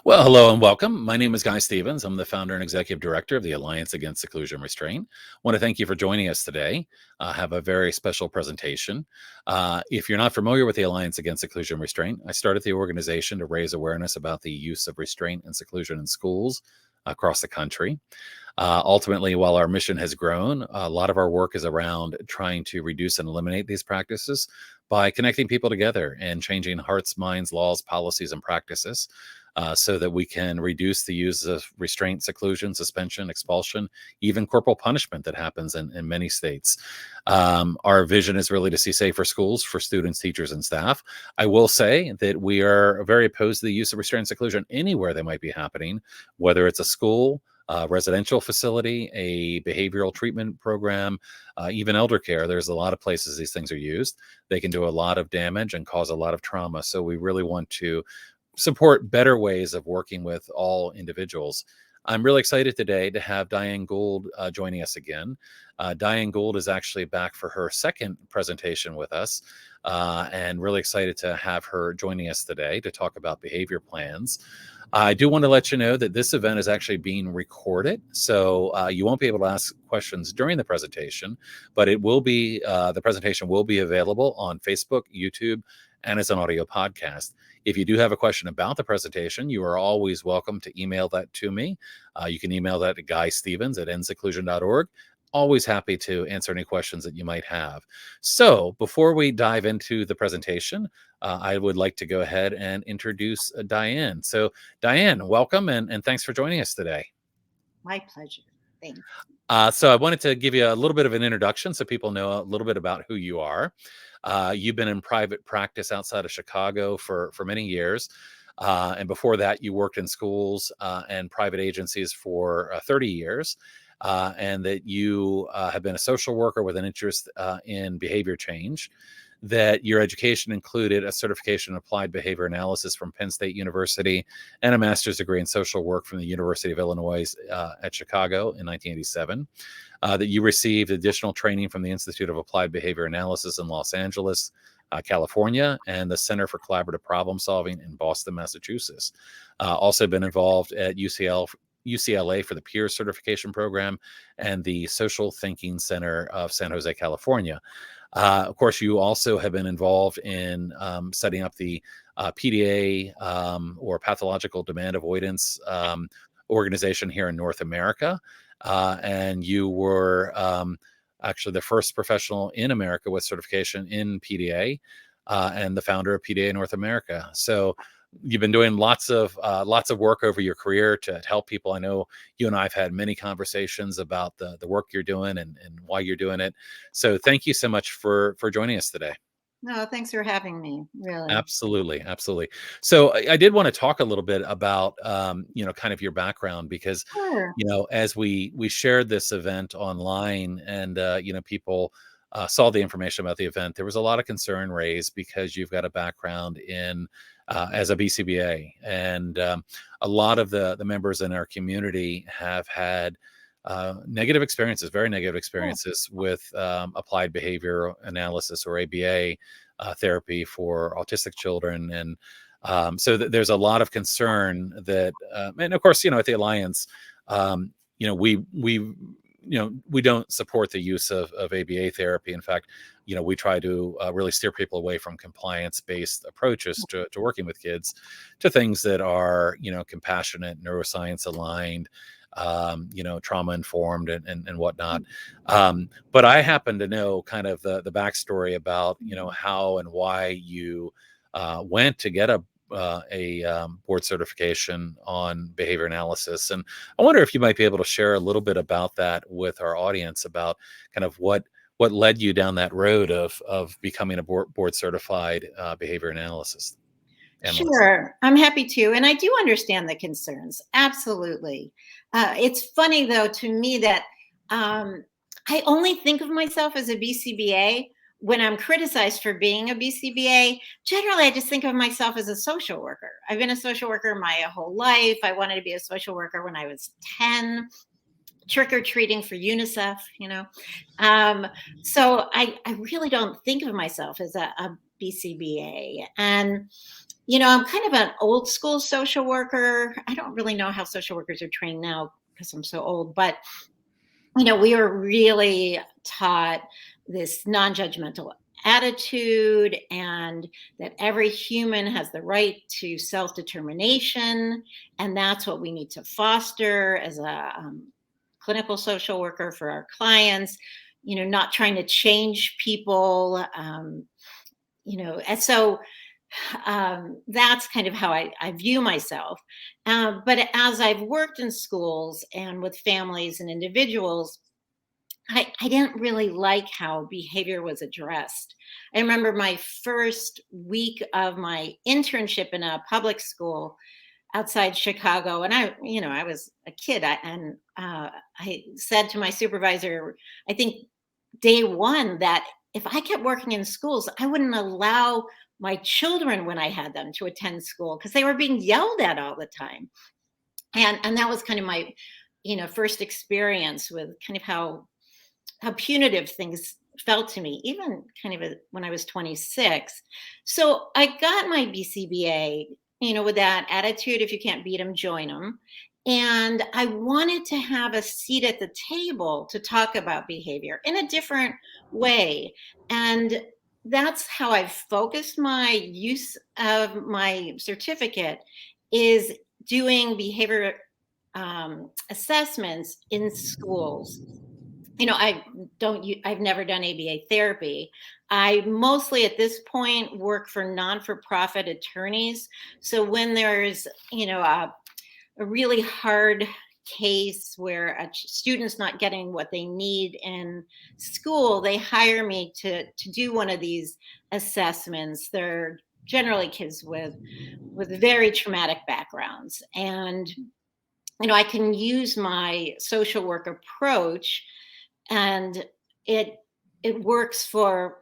Well, hello and welcome. My name is Guy Stevens. I'm the founder and executive director of the Alliance Against Seclusion and Restraint. I want to thank you for joining us today. I have a very special presentation. If you're not familiar with the Alliance Against Seclusion and Restraint, I started the organization to raise awareness about the use of restraint and seclusion in schools across the country. Ultimately, while our mission has grown, a lot of our work is around trying to reduce and eliminate these practices by connecting people together and changing hearts, minds, laws, policies, and practices so that we can reduce the use of restraint, seclusion, suspension, expulsion, even corporal punishment that happens in many states. Our vision is really to see safer schools for students, teachers, and staff. I will say that we are very opposed to the use of restraint and seclusion anywhere they might be happening, whether it's a school, residential facility, a behavioral treatment program, even elder care. There's a lot of places these things are used. They can do a lot of damage and cause a lot of trauma. So we really want to support better ways of working with all individuals. I'm really excited today to have Diane Gould joining us again. Diane Gould is actually back for her second presentation with us, and really excited to have her joining us today to talk about behavior plans. I do want to let you know that this event is actually being recorded, so you won't be able to ask questions during the presentation, but it will be the presentation will be available on Facebook, YouTube, and as an audio podcast. If you do have a question about the presentation, you are always welcome to email that to me. You can email that to guystevens@endseclusion.org. Always happy to answer any questions that you might have. So before we dive into the presentation, I would like to go ahead and introduce Diane. So Diane, welcome and thanks for joining us today. My pleasure. Thanks. So I wanted to give you a little bit of an introduction so people know a little bit about who you are. You've been in private practice outside of Chicago for many years. And before that, you worked in schools and private agencies for 30 years. And that you have been a social worker with an interest in behavior change. That your education included a certification in applied behavior analysis from Penn State University and a master's degree in social work from the University of Illinois at Chicago in 1987. That you received additional training from the Institute of Applied Behavior Analysis in Los Angeles, California, and the Center for Collaborative Problem Solving in Boston, Massachusetts. Also been involved at UCLA for the Peer Certification Program and the Social Thinking Center of San Jose, California. Of course, you also have been involved in setting up the PDA or Pathological Demand Avoidance organization here in North America. And you were actually the first professional in America with certification in PDA and the founder of PDA North America. So you've been doing lots of work over your career to help people. I know you and I have had many conversations about the work you're doing and why you're doing it. So thank you so much for joining us today. No, thanks for having me. Really. Absolutely. Absolutely. So I did want to talk a little bit about, kind of your background because, Sure. as we shared this event online and, people saw the information about the event, there was a lot of concern raised because you've got a background in as a BCBA. And a lot of the members in our community have had negative experiences, very negative experiences with applied behavior analysis or ABA therapy for autistic children. And so there's a lot of concern that, and of course, at the Alliance, we don't support the use of ABA therapy. In fact, we try to really steer people away from compliance-based approaches to working with kids to things that are, compassionate, neuroscience aligned, trauma informed and whatnot. But I happen to know kind of the backstory about, how and why you went to get a board certification on behavior analysis. And I wonder if you might be able to share a little bit about that with our audience about kind of what led you down that road of becoming a board certified behavior analyst. Sure. I'm happy to. And I do understand the concerns. Absolutely. It's funny, though, to me that I only think of myself as a BCBA when I'm criticized for being a BCBA. Generally, I just think of myself as a social worker. I've been a social worker my whole life. I wanted to be a social worker when I was 10, trick-or-treating for UNICEF, So I really don't think of myself as a BCBA. And I'm kind of an old school social worker. I don't really know how social workers are trained now because I'm so old, but we were really taught this non-judgmental attitude, and that every human has the right to self-determination, and that's what we need to foster as a clinical social worker for our clients. Not trying to change people. And so that's kind of how I view myself. But as I've worked in schools and with families and individuals, I didn't really like how behavior was addressed. I remember my first week of my internship in a public school outside Chicago, and I was a kid, and I said to my supervisor, I think day one, that if I kept working in schools, I wouldn't allow my children, when I had them, to attend school because they were being yelled at all the time. And that was kind of my first experience with kind of how punitive things felt to me, even kind of when I was 26. So I got my BCBA, with that attitude: if you can't beat them, join them. And I wanted to have a seat at the table to talk about behavior in a different way. And that's how I've focused my use of my certificate, is doing behavior assessments in schools. I've never done ABA therapy. I mostly at this point work for non-for-profit attorneys. So when there's, a really hard case where a student's not getting what they need in school, they hire me to do one of these assessments. They're generally kids with very traumatic backgrounds. And I can use my social work approach, and it it works for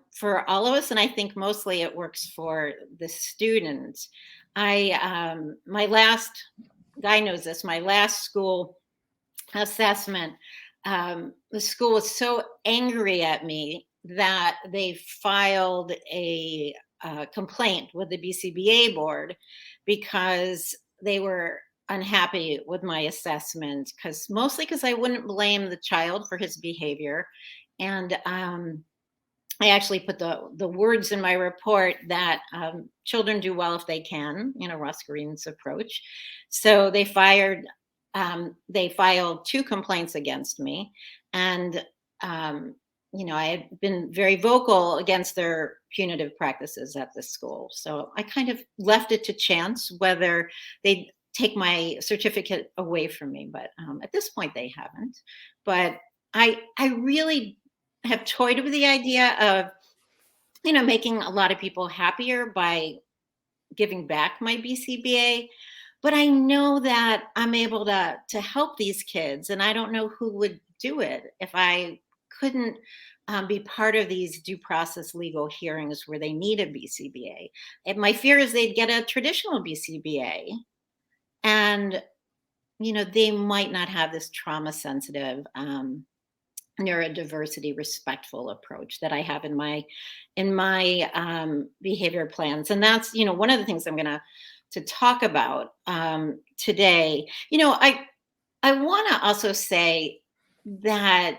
all of us, and I think mostly it works for the students. I My last guy knows this. My last school assessment, the school was so angry at me that they filed a complaint with the BCBA board because they were unhappy with my assessment, because mostly because I wouldn't blame the child for his behavior. And I actually put the words in my report that children do well if they can, Ross Green's approach. So they filed two complaints against me, and I had been very vocal against their punitive practices at the school. So I kind of left it to chance whether they'd take my certificate away from me, but at this point they haven't. But I really have toyed with the idea of making a lot of people happier by giving back my BCBA. But I know that I'm able to help these kids, and I don't know who would do it if I couldn't be part of these due process legal hearings where they need a BCBA. And my fear is they'd get a traditional BCBA, and they might not have this trauma sensitive, neurodiversity respectful approach that I have in my behavior plans. And that's one of the things I'm going to talk about today. I want to also say that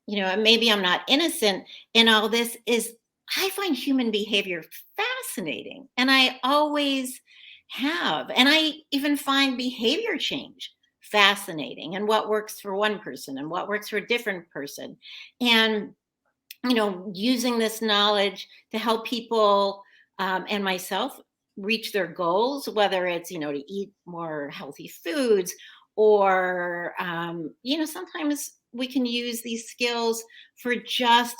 maybe I'm not innocent in all this, is I find human behavior fascinating, and I always have. And I even find behavior change fascinating, and what works for one person and what works for a different person. And using this knowledge to help people and myself reach their goals, whether it's to eat more healthy foods, or sometimes we can use these skills for just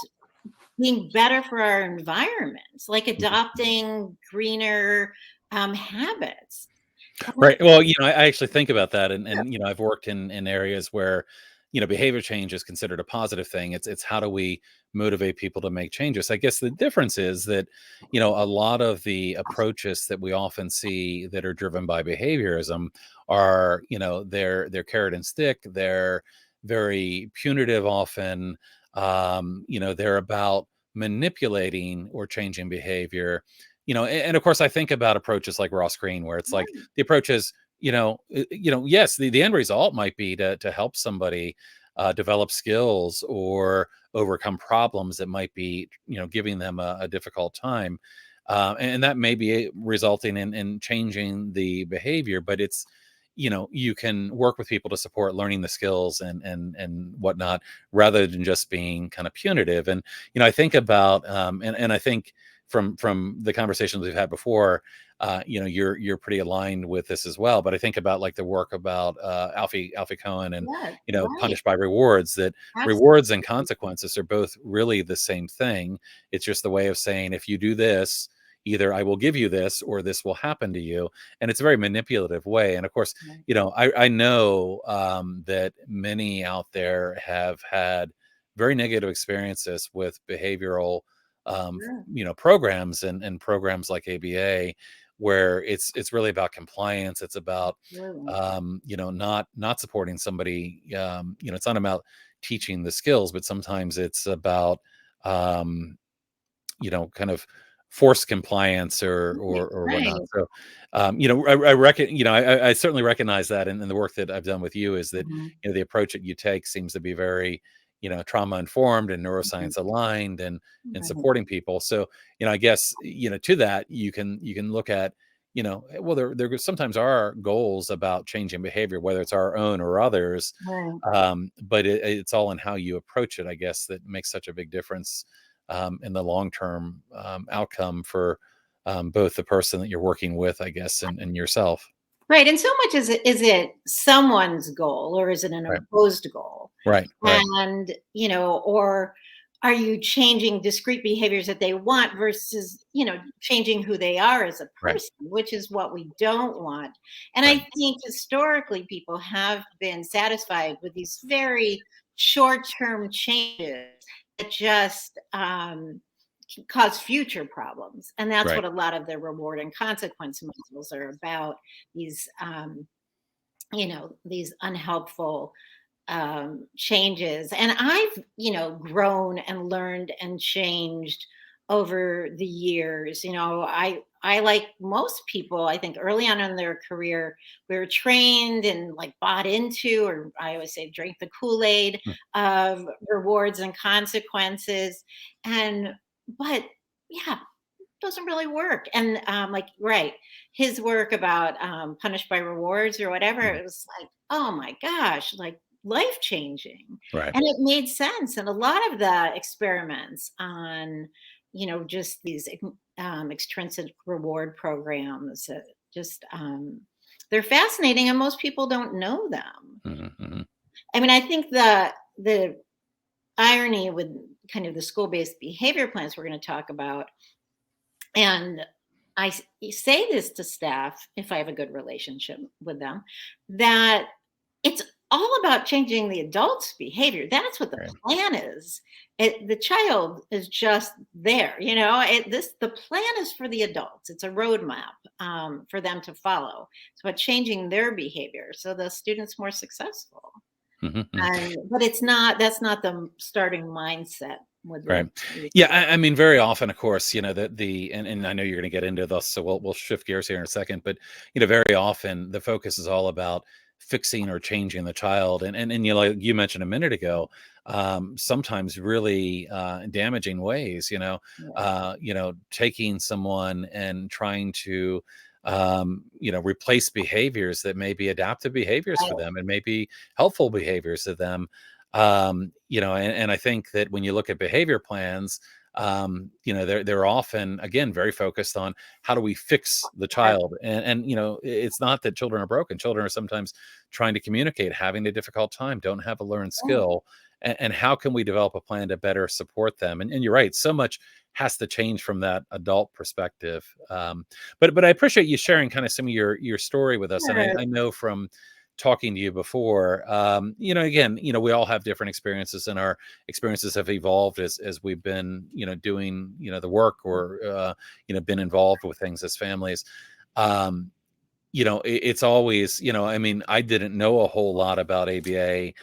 being better for our environments, like adopting greener habits. Right. Well, I actually think about that, and I've worked in areas where behavior change is considered a positive thing. It's how do we motivate people to make changes? I guess the difference is that a lot of the approaches that we often see that are driven by behaviorism are they're carrot and stick. They're very punitive often. They're about manipulating or changing behavior. and of course I think about approaches like Ross Green, where it's like Right. the approach is, yes, the end result might be to help somebody develop skills or overcome problems that might be, giving them a difficult time. And that may be resulting in changing the behavior, but it's, you can work with people to support learning the skills and whatnot, rather than just being kind of punitive. And, I think about, and I think from the conversations we've had before, you're pretty aligned with this as well. But I think about like the work about Alfie Cohen and, Yes, right. punished by rewards, that rewards and Absolutely. consequences are both really the same thing. It's just the way of saying, if you do this, either I will give you this or this will happen to you. And it's a very manipulative way. And of course, Right. I know that many out there have had very negative experiences with behavioral Sure. programs and programs like ABA, where it's really about compliance. It's about Absolutely. not supporting somebody. It's not about teaching the skills, but sometimes it's about um, kind of forced compliance Right. or whatnot. Right. So, I reckon, I certainly recognize that in the work that I've done with you, is that, Mhm. the approach that you take seems to be very, trauma informed and Mhm. neuroscience aligned and Right. supporting people. So, I guess, to that, you can look at, well, there sometimes are goals about changing behavior, whether it's our own or others. Right. But it's all in how you approach it, I guess, that makes such a big difference in the long term outcome for both the person that you're working with, I guess, and yourself. Right, and so much is it someone's goal or is it an Right. imposed goal? Right. Right. And, or are you changing discrete behaviors that they want versus, changing who they are as a Right. person, which is what we don't want. And I Right. think historically people have been satisfied with these very short-term changes that just can cause future problems. And that's Right. what a lot of the reward and consequence models are about, these these unhelpful changes. And I've, grown and learned and changed over the years. I like most people, I think early on in their career, we were trained and like bought into, or I always say drink the Kool-Aid Mm. of rewards and consequences. And but yeah, doesn't really work. And like, right, his work about punished by rewards or whatever, Mhm. it was like, oh my gosh, like life changing. Right. And it made sense. And a lot of the experiments on, just these extrinsic reward programs, just they're fascinating, and most people don't know them. Mhm. Mhm. I mean, I think the irony with kind of the school-based behavior plans we're going to talk about, and say this to staff if I have a good relationship with them, that it's all about changing the adult's behavior. That's what the Right. plan is. The child is just there. The plan is for the adults. It's a roadmap for them to follow. It's about changing their behavior so the student's more successful. Mhm. Mhm. But it's not. That's not the starting mindset with Right. the Yeah. I mean, very often, of course, and I know you're going to get into this, so we'll shift gears here in a second. But very often the focus is all about fixing or changing the child, and like you mentioned a minute ago, sometimes really damaging ways. yeah. Taking someone and trying to replace behaviors that may be adaptive behaviors for them and maybe helpful behaviors to them. And I think that when you look at behavior plans, they're often, again, very focused on how do we fix the Right. child. And it's not that children are broken. Children are sometimes trying to communicate, having a difficult time, don't have a learned Right. skill. And how can we develop a plan to better support them? And you're right, so much has to change from that adult perspective. But I appreciate you sharing kind of some of your story with us. And I, Sure. I know from talking to you before, again, we all have different experiences, and our experiences have evolved as we've been, doing, the work, or, been involved with things as families. Um, it's always, I mean, I didn't know a whole lot about ABA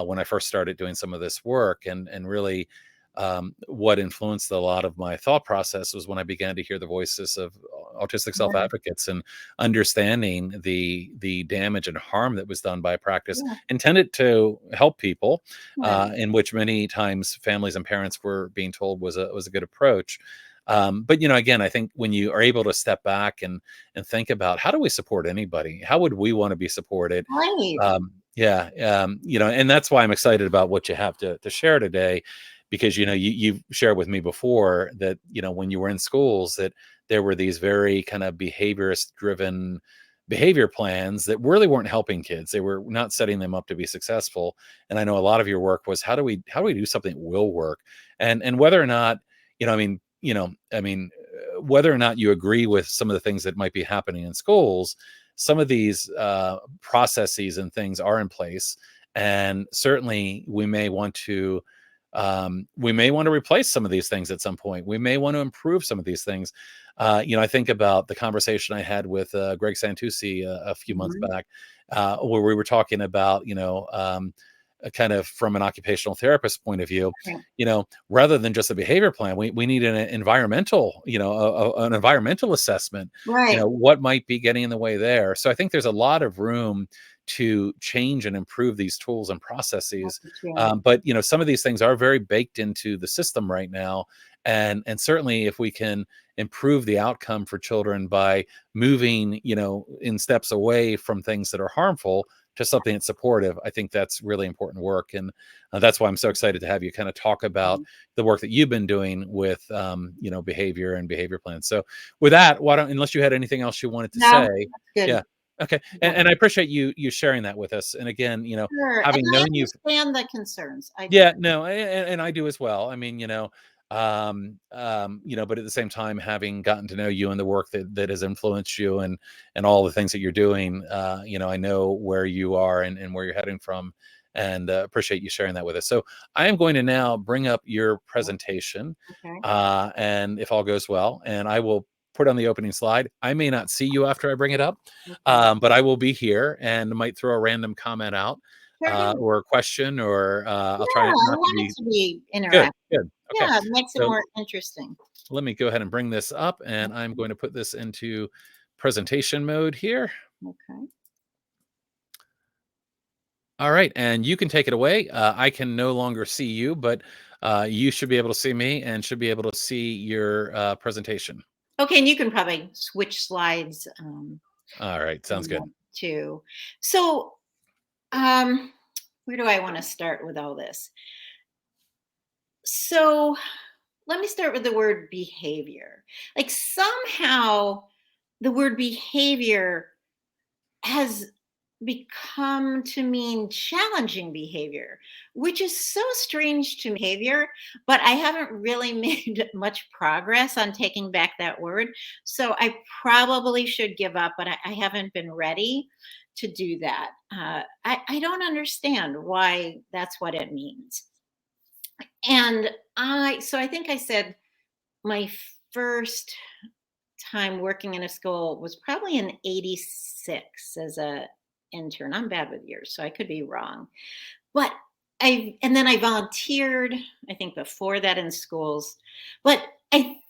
when I first started doing some of this work, and really, what influenced a lot of my thought process was when I began to hear the voices of autistic self Right. advocates and understanding the damage and harm that was done by a practice Yeah. intended to help people, Right. in which many times families and parents were being told was a good approach. But again, I think when you are able to step back and think about how do we support anybody, how would we want to be supported? Right. Yeah, and that's why I'm excited about what you have to share today, because you've shared with me before that when you were in schools that there were these very kind of behaviorist driven behavior plans that really weren't helping kids. They were not setting them up to be successful. And I know a lot of your work was how do we do something that will work, and whether or not whether or not you agree with some of the things that might be happening in schools, some of these processes and things are in place, and certainly we may want to replace some of these things at some point. We may want to improve some of these things. I think about the conversation I had with Greg Santucci a few months Mhm. back, where we were talking about, kind of from an occupational therapist point of view, Right. rather than just a behavior plan, we need an environmental, an environmental assessment, Right. what might be getting in the way there. So I think there's a lot of room to change and improve these tools and processes. That's true. But some of these things are very baked into the system right now, and certainly if we can improve the outcome for children by moving, in steps away from things that are harmful to something that's supportive, I think that's really important work. And that's why I'm so excited to have you kind of talk about Mhm. the work that you've been doing with, behavior and behavior plans. So with that, why don't, unless you had anything else you wanted to No, say. that's good. Yeah. Okay. Yeah. And I appreciate you sharing that with us. And again, Sure. And having I known you. understand the concerns. I do. Yeah, no, and I do as well. I mean, but at the same time, having gotten to know you and the work that has influenced you and all the things that you're doing, I know where you are and where you're heading from, and appreciate you sharing that with us. So I am going to now bring up your presentation, Okay. and if all goes well, and I will put on the opening slide. I may not see you after I bring it up, Okay. but I will be here and might throw a random comment out, Sure do. or a question, or I'll try Yeah, I not to want be. it to be Good, interactive. good. Okay. Yeah, it makes it So more interesting. let me go ahead and bring this up, and I'm Okay. going to put this into presentation mode here. Okay. All right. And you can take it away. I can no longer see you, but you should be able to see me and should be able to see your presentation. Okay, and you can probably switch slides All right. Sounds good. too. So, um, where do I want to start with all this? So, let me start with the word behavior. Like somehow the word behavior has become to mean challenging behavior, which is so strange to behavior, but I haven't really made much progress on taking back that word. So I probably should give up, but I haven't been ready to do that. I don't understand why that's what it means. And so I think I said my first time working in a school was probably in 86 as a intern. I'm bad with years, so I could be wrong. But and then I volunteered, I think before that in schools. But I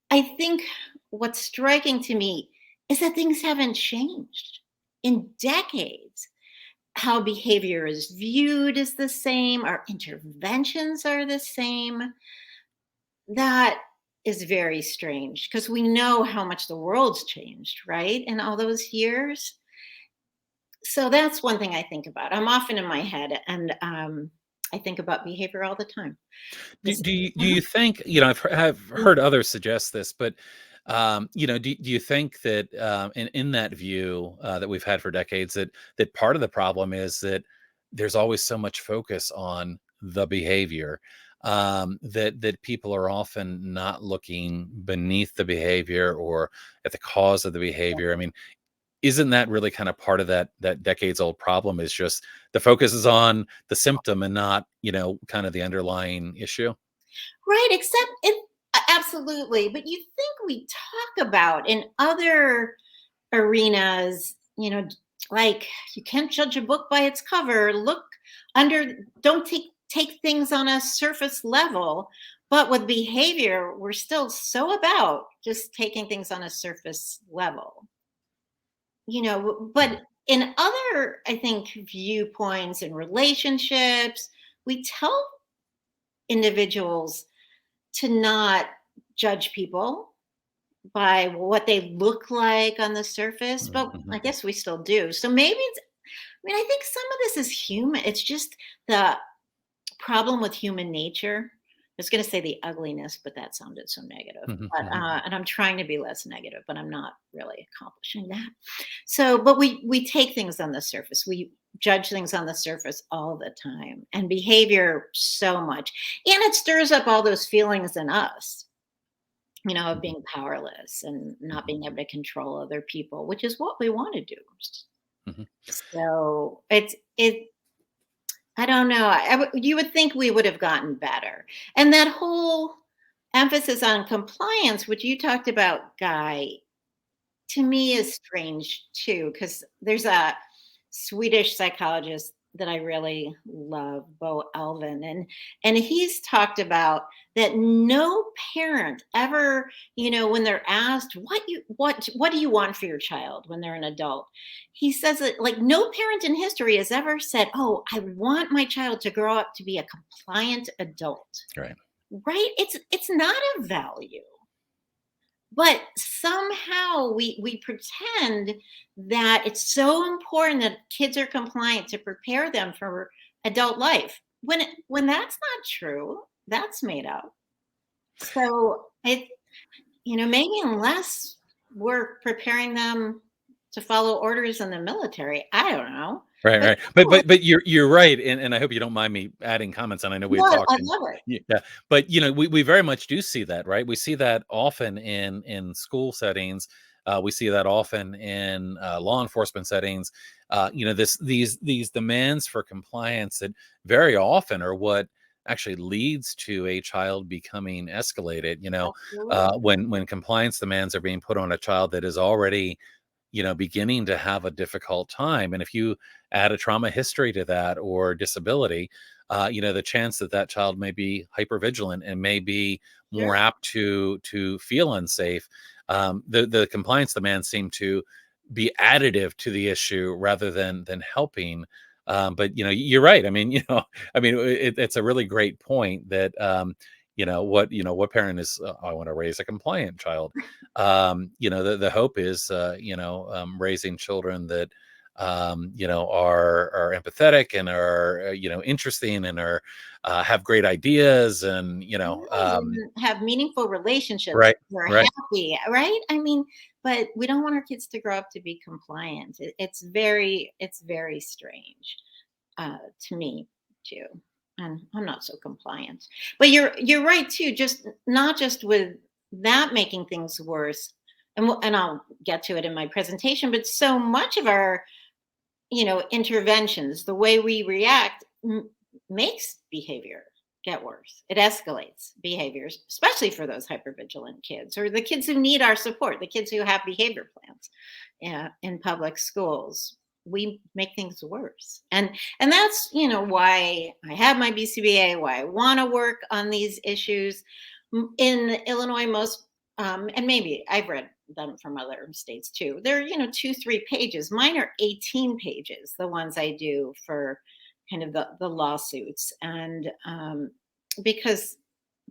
think what's striking to me is that things haven't changed in decades. How behavior is viewed is the same, our interventions are the same. That is very strange because we know how much the world's changed, right? In all those years. So that's one thing I think about. I'm often in my head and I think about behavior all the time. Do, This, do you do Mhm. you think, I've heard others suggest this, but do you think that, in that view that we've had for decades, that part of the problem is that there's always so much focus on the behavior, that people are often not looking beneath the behavior or at the cause of the behavior. I mean, isn't that really kind of part of that decades old problem, is just the focus is on the symptom and not, kind of the underlying issue? Right, except absolutely. But you think we talk about in other arenas, like you can't judge a book by its cover. Look under, don't take take things on a surface level, but with behavior, we're still so about just taking things on a surface level, but in other, I think, viewpoints and relationships, we tell individuals to not judge people by what they look like on the surface, but Mhm. I guess we still do. So maybe I think some of this is human. It's just the problem with human nature. I was going to say the ugliness, but that sounded so negative. Mhm. But Mhm. and I'm trying to be less negative, but I'm not really accomplishing that. So, but we take things on the surface. We judge things on the surface all the time, and behavior so much, and it stirs up all those feelings in us, of Mhm. being powerless and not Mhm. being able to control other people, which is what we want to do. Mhm. So it. I don't know. You would think we would have gotten better. And that whole emphasis on compliance, which you talked about, Guy, to me is strange too, because there's a Swedish psychologist that I really love, Bo Elvin, and he's talked about that no parent ever, when they're asked what do you want for your child when they're an adult, he says that like no parent in history has ever said, "Oh, I want my child to grow up to be a compliant adult." Right. Right? It's not a value, but somehow we pretend that it's so important that kids are compliant to prepare them for adult life when that's not true. That's made up. So maybe unless we're preparing them to follow orders in the military, I don't know. Right, But right. But you're right, and I hope you don't mind me adding comments, and I know no, we've talked I and love it. yeah, but, we very much do see that, right? We see that often in school settings. We see that often in, law enforcement settings. These demands for compliance that very often are what actually leads to a child becoming escalated, Absolutely. when compliance demands are being put on a child that is already beginning to have a difficult time. And if you add a trauma history to that or disability, the chance that that child may be hypervigilant and may be more Sure. apt to feel unsafe. The compliance demands seem to be additive to the issue rather than helping. But you're right. I mean, it's a really great point that what parent is I want to raise a compliant child. The hope is raising children that are empathetic and are interesting and are have great ideas and Right, and have meaningful relationships. right, We're right. happy, right? I mean, but we don't want our kids to grow up to be compliant. It's very strange to me too. And I'm not so compliant. But you're right too. Just not just with that making things worse, and I'll get to it in my presentation. But so much of our interventions, the way we react makes behavior get worse. It escalates behaviors, especially for those hypervigilant kids or the kids who need our support, the kids who have behavior plans in public schools. We make things worse. And that's, why I have my BCBA, why I want to work on these issues. In Illinois, most and maybe I've read them from other states too. They're, 2, 3 pages. Mine are 18 pages, the ones I do for kind of the lawsuits. And because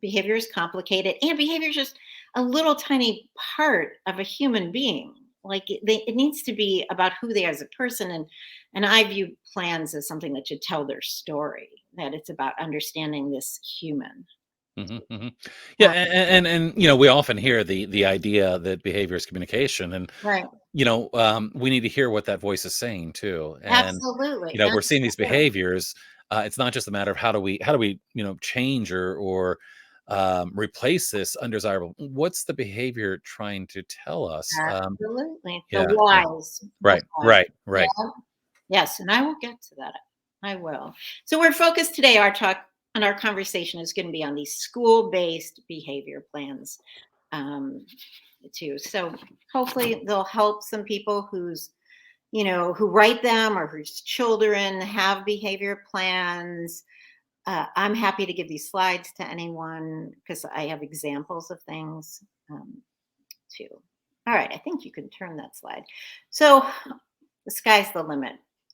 behavior is complicated and behavior is just a little tiny part of a human being. Like it needs to be about who they are as a person. And I view plans as something that should tell their story, that it's about understanding this human. Mhm, mhm. Yeah, Uh, and we often hear the idea that behavior is communication, and right. we need to hear what that voice is saying too. And Absolutely. we're seeing these Absolutely. behaviors. It's not just a matter of how do we change or replace this undesirable. What's the behavior trying to tell us? Absolutely. The Yeah, yeah, whys. The right, whys. right, Yeah. right. Yes, and I will get to that. I will. So we're focused today. Our talk and our conversation is going to be on these school-based behavior plans, um, too. So hopefully they'll help some people who write them or whose children have behavior plans. I'm happy to give these slides to anyone because I have examples of things too. All right, I think you can turn that slide. So the sky's the limit.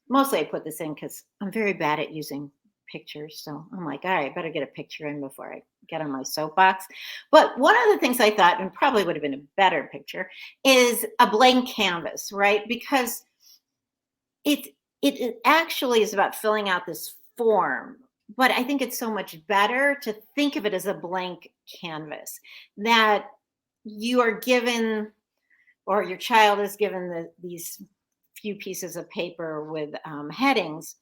Mostly I put this in because I'm very bad at using pictures. So I'm like, all right, better get a picture in before I get on my soapbox. But one of the things I thought, and probably would have been a better picture, is a blank canvas, right? Because it actually is about filling out this form, but I think it's so much better to think of it as a blank canvas that you are given, or your child is given these few pieces of paper with headings.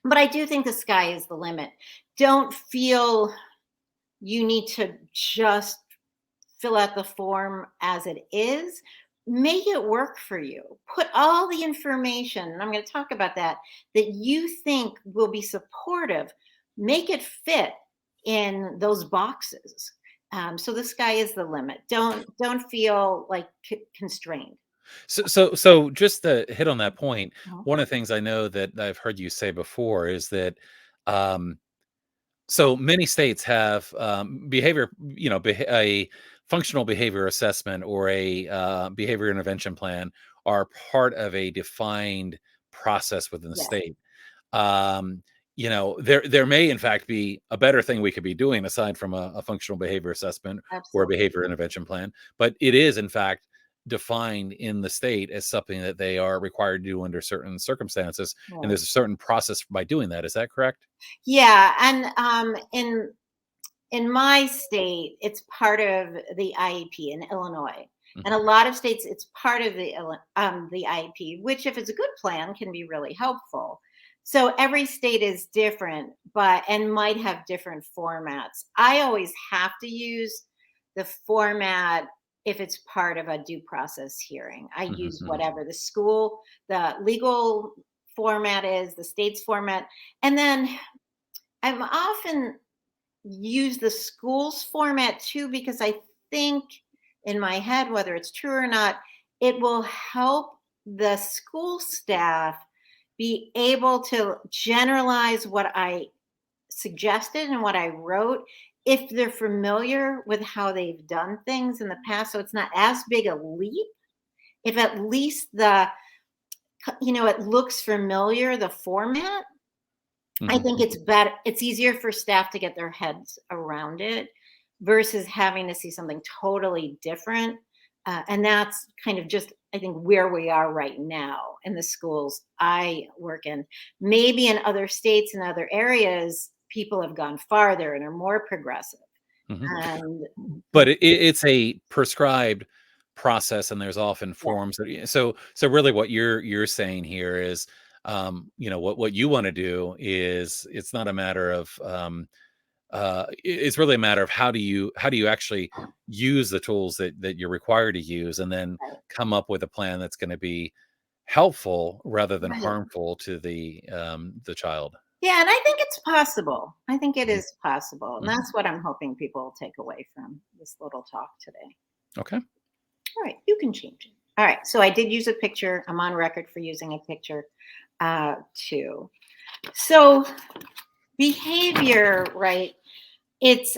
But I do think the sky is the limit. Don't feel you need to just fill out the form as it is. Make it work for you. Put all the information, and I'm going to talk about that you think will be supportive. Make it fit in those boxes. So the sky is the limit. Don't feel like constrained. So just to hit on that point, Mhm. one of the things I know that I've heard you say before is that um, so many states have behavior, a functional behavior assessment or a behavior intervention plan are part of a defined process within the Yeah, state. Um, there may in fact be a better thing we could be doing aside from a functional behavior assessment or a absolutely. behavior intervention plan, but it is in fact defined in the state as something that they are required to do under certain circumstances, and Right. there's a certain process by doing that. Is that correct? Yeah, and in my state, it's part of the IEP in Illinois. And Mhm. a lot of states, it's part of the IEP, which, if it's a good plan, can be really helpful. So every state is different, but and might have different formats. I always have to use the format if it's part of a due process hearing. I Mhm, use mhm. whatever the legal format is, the state's format, and then I'm often use the school's format too, because I think in my head, whether it's true or not, it will help the school staff be able to generalize what I suggested and what I wrote if they're familiar with how they've done things in the past. So it's not as big a leap. If at least it looks familiar, the format, I Mhm, think mhm. it's better. It's easier for staff to get their heads around it versus having to see something totally different. And that's kind of just, I think, where we are right now in the schools I work in. Maybe in other states and other areas, people have gone farther and are more progressive. Mhm. And But it's a prescribed process, and there's often yeah, forms that so really what you're saying here is, what you wanna do is it's not a matter of, it's really a matter of how do you actually use the tools that you're required to use, and then right. come up with a plan that's gonna be helpful rather than Right. harmful to the child. Yeah, and I think it's possible. I think it Mhm, is possible. And mhm. that's what I'm hoping people will take away from this little talk today. Okay. All right, you can change it. All right, so I did use a picture. I'm on record for using a picture too. So behavior, right? It's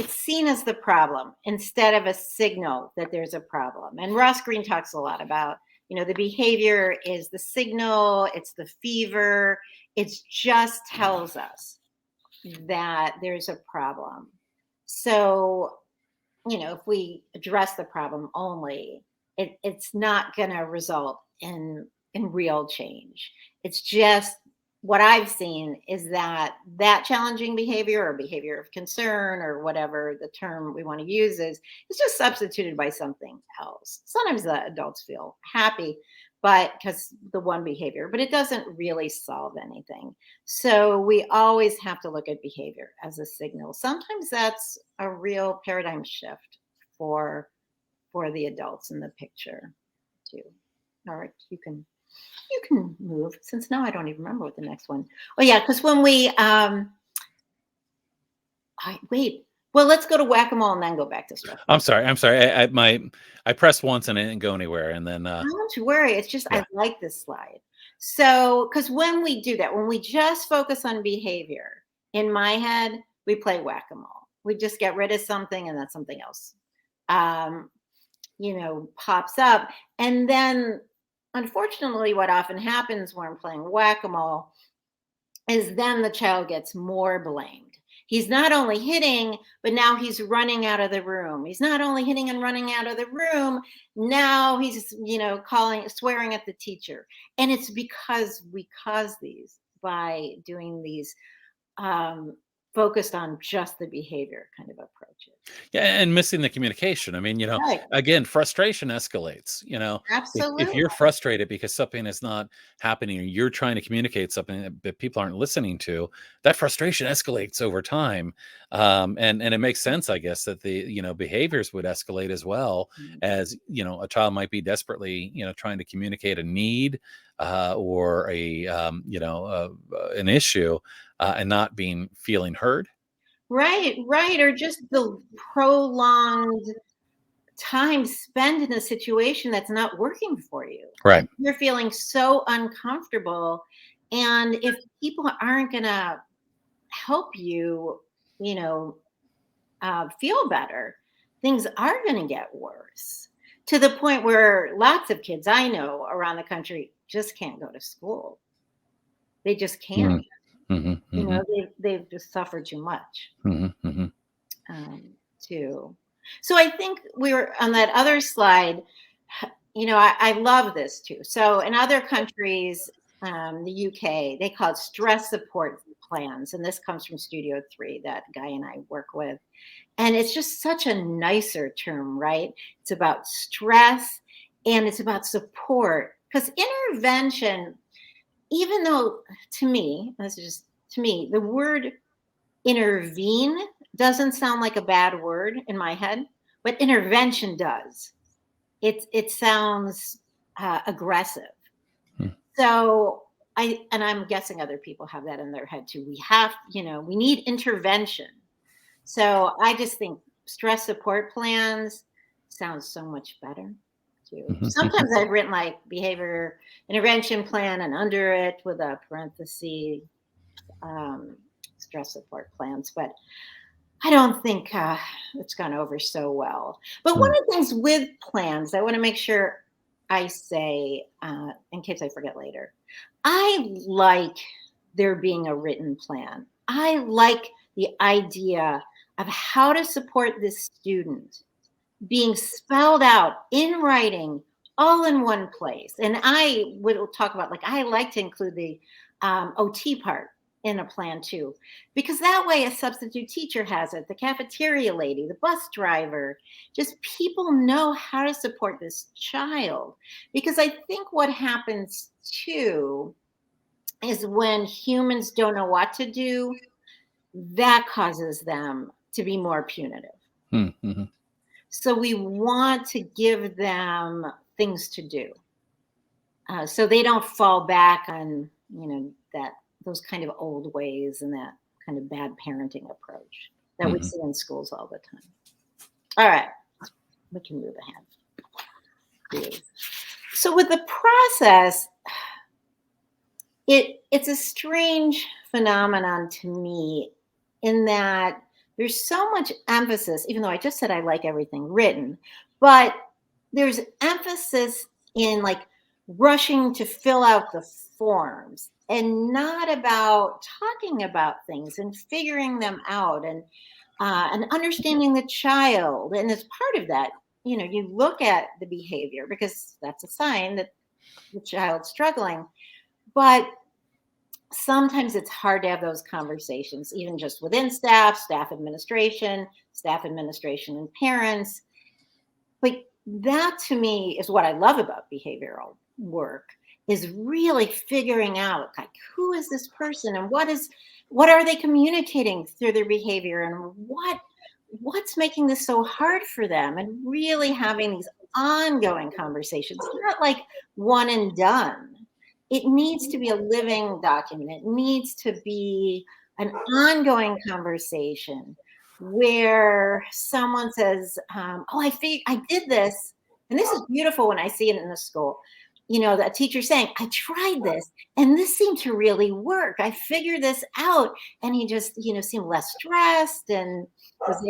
seen as the problem instead of a signal that there's a problem. And Ross Green talks a lot about, the behavior is the signal, it's the fever. It just tells us that there's a problem. So if we address the problem only, it's not going to result in real change. It's just what I've seen is that challenging behavior or behavior of concern or whatever the term we want to use is, it's just substituted by something else. Sometimes the adults feel happy, but because the one behavior, but it doesn't really solve anything. So we always have to look at behavior as a signal. Sometimes that's a real paradigm shift for the adults in the picture too. All right, you can move, since now I don't even remember what the next one. Oh yeah, because when we wait. Well, let's go to whack-a-mole and then go back to stress. I'm sorry. I pressed once and it didn't go anywhere, and then Don't worry. It's just yeah. I like this slide. So, because when we do that, when we just focus on behavior in my head, we play whack-a-mole. We just get rid of something and then something else, pops up. And then, unfortunately, what often happens when I'm playing whack-a-mole is then the child gets more blamed. He's not only hitting, but now he's running out of the room. He's not only hitting and running out of the room, now he's, swearing at the teacher. And it's because we cause these by doing these focused on just the behavior kind of approaches. Yeah, and missing the communication. I mean, Right. again, frustration escalates. If Absolutely. you're frustrated because something is not happening, or you're trying to communicate something that people aren't listening to, that frustration escalates over time. And it makes sense, I guess, that the behaviors would escalate as well, as a child might be desperately trying to communicate a need, or an issue, and not feeling heard. Right, right. Or just the prolonged time spent in a situation that's not working for you. Right. You're feeling so uncomfortable. And if people aren't going to help you, feel better, things are going to get worse, to the point where lots of kids I know around the country just can't go to school. They just can't. They've just suffered too much. Too. So I think we were on that other slide. I love this too. So in other countries, the UK, they call it stress support plans. And this comes from Studio 3 that Guy and I work with. And it's just such a nicer term, right? It's about stress and it's about support. Because intervention, even though to me, the word intervene doesn't sound like a bad word in my head, but intervention does. It sounds aggressive. So I'm guessing other people have that in their head too. We need intervention. So I just think stress support plans sounds so much better too. Sometimes I've written like behavior intervention plan and under it with a parenthesis, stress support plans, but I don't think it's gone over so well. But one of the things with plans, I want to make sure I say, in case I forget later, I like there being a written plan. I like the idea of how to support this student being spelled out in writing, all in one place. And I will talk about, I like to include the OT part in a plan too, because that way a substitute teacher has it, the cafeteria lady, the bus driver, just people know how to support this child. Because I think what happens too is when humans don't know what to do, that causes them to be more punitive. So we want to give them things to do, so they don't fall back on those kind of old ways and that kind of bad parenting approach that we see in schools all the time. All right, we can move ahead. So with the process, it's a strange phenomenon to me in that there's so much emphasis, even though I just said I like everything written, but there's emphasis in rushing to fill out the forms and not about talking about things and figuring them out and understanding the child. And as part of that, you look at the behavior because that's a sign that the child's struggling. But sometimes it's hard to have those conversations, even just within staff administration, and parents. But that to me is what I love about behavioral work, is really figuring out who is this person and what are they communicating through their behavior and what's making this so hard for them, and really having these ongoing conversations, not one and done. It needs to be a living document. It needs to be an ongoing conversation where someone says, I did this, and this is beautiful when I see it in the school. the teacher saying, I tried this and this seemed to really work. I figured this out. And he just, seemed less stressed and was,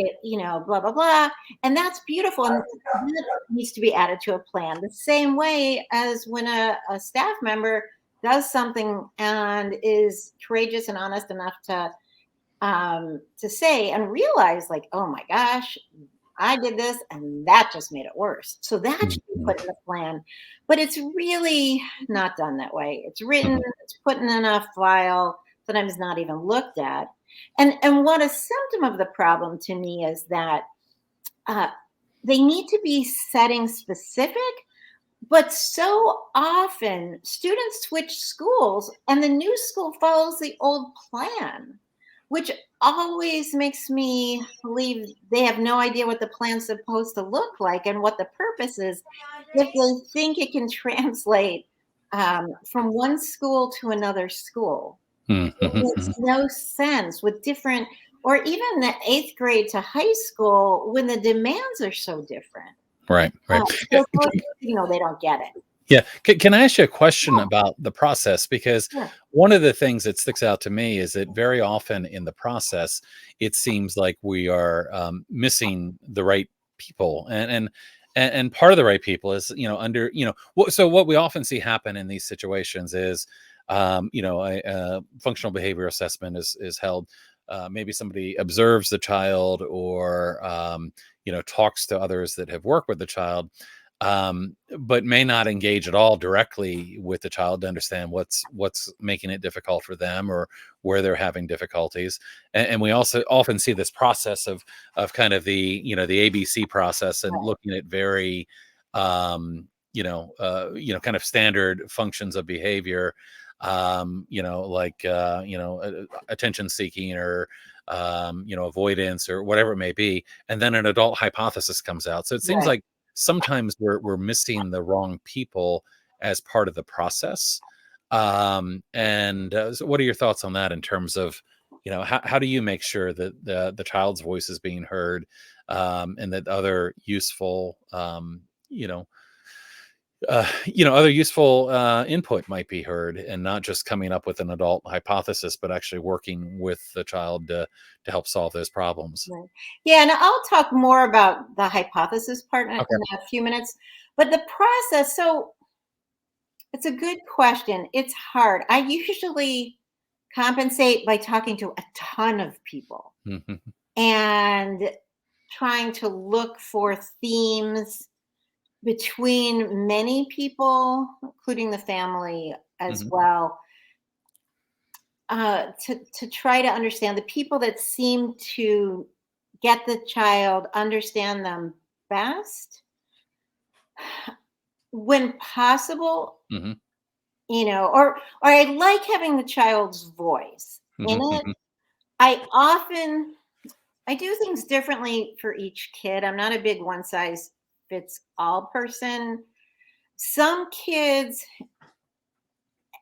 blah, blah, blah. And that's beautiful. And that needs to be added to a plan. The same way as when a staff member does something and is courageous and honest enough to say and realize, like, oh my gosh, I did this and that just made it worse. So that should be put in the plan. But it's really not done that way. It's written, it's put in a file, sometimes not even looked at. And what a symptom of the problem to me is that they need to be setting specific, but so often students switch schools and the new school follows the old plan, which always makes me believe they have no idea what the plan's supposed to look like and what the purpose is if they think it can translate from one school to another school. It makes no sense with different, or even the 8th grade to high school when the demands are so different. Right. So, they don't get it. Yeah. Can I ask you a question about the process? Because one of the things that sticks out to me is that very often in the process, it seems like we are missing the right people. And part of the right people is, so what we often see happen in these situations is, a functional behavior assessment is held. Maybe somebody observes the child or, talks to others that have worked with the child, but may not engage at all directly with the child to understand what's making it difficult for them or where they're having difficulties. And we also often see this process of kind of the the ABC process and looking at very kind of standard functions of behavior, attention seeking or avoidance or whatever it may be, and then an adult hypothesis comes out. So it seems like sometimes we're missing the wrong people as part of the process. So what are your thoughts on that in terms of, how do you make sure that the child's voice is being heard, and that other useful, input might be heard, and not just coming up with an adult hypothesis, but actually working with the child to help solve those problems? Right. Yeah, and I'll talk more about the hypothesis part in a few minutes. But the process, so it's a good question. It's hard. I usually compensate by talking to a ton of people and trying to look for themes between many people, including the family as well, to try to understand the people that seem to get the child, understand them best when possible, or I like having the child's voice in it. I do things differently for each kid. I'm not a big one size fits all person. Some kids,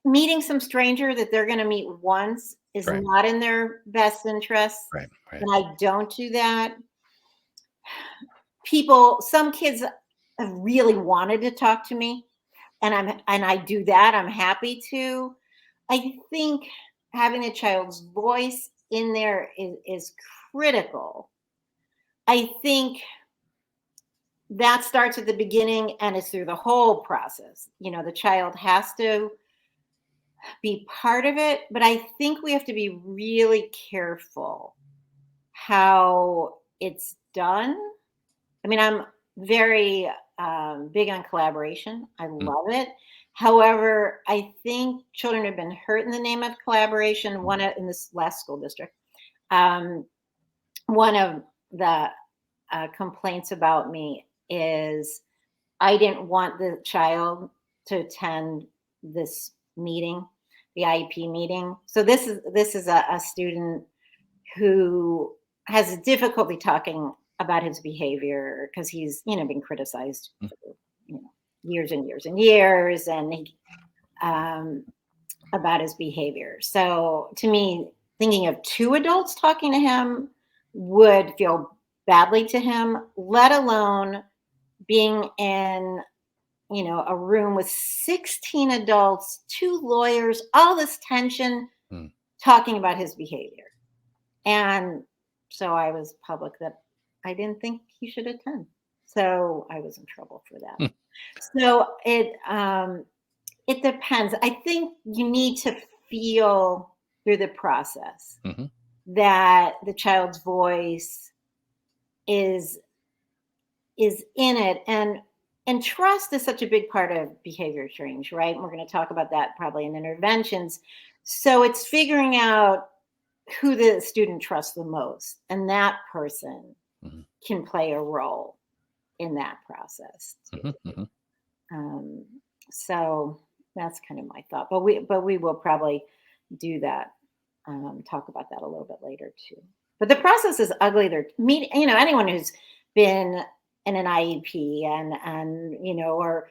meeting some stranger that they're going to meet once is not in their best interest. And I don't do that. Some kids have really wanted to talk to me, and I do that. I'm happy to. I think having a child's voice in there is critical. I think that starts at the beginning and it's through the whole process. The child has to be part of it, but I think we have to be really careful how it's done. I mean, I'm very big on collaboration. I love it. However, I think children have been hurt in the name of collaboration. In this last school district, one of the complaints about me is I didn't want the child to attend this meeting, the IEP meeting. So this is a student who has difficulty talking about his behavior because he's been criticized for years and years and years, and about his behavior. So to me, thinking of 2 adults talking to him would feel badly to him, let alone being in a room with 16 adults, 2 lawyers, all this tension, Mm. talking about his behavior. And so I was public that I didn't think he should attend. So I was in trouble for that. Hmm. So it depends. I think you need to feel through the process Mhm. that the child's voice is in it, and trust is such a big part of behavior change, right? And we're going to talk about that probably in interventions. So it's figuring out who the student trusts the most, and that person Mhm. can play a role in that process too. Mhm. Mhm. Um, so that's kind of my thought. But we will probably do that. Talk about that a little bit later too. But the process is ugly. Anyone who's been in an IEP or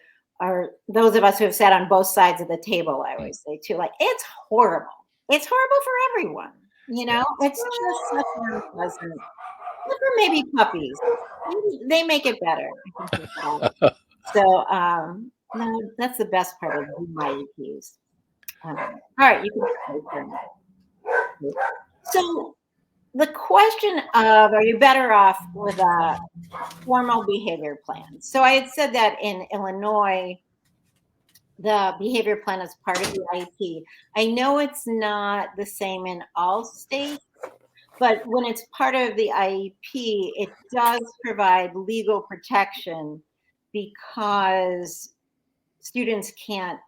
those of us who have sat on both sides of the table, I Mm. always say too, like it's horrible. It's horrible for everyone. It's just such an unpleasant. Look for maybe puppies. Maybe they make it better. I can take that. So no, that's the best part of IEPs. All right, you can stay for a minute. So the question of are you better off with a formal behavior plan? So I had said that in Illinois, the behavior plan is part of the IEP. I know it's not the same in all states, but when it's part of the IEP, it does provide legal protection because students can't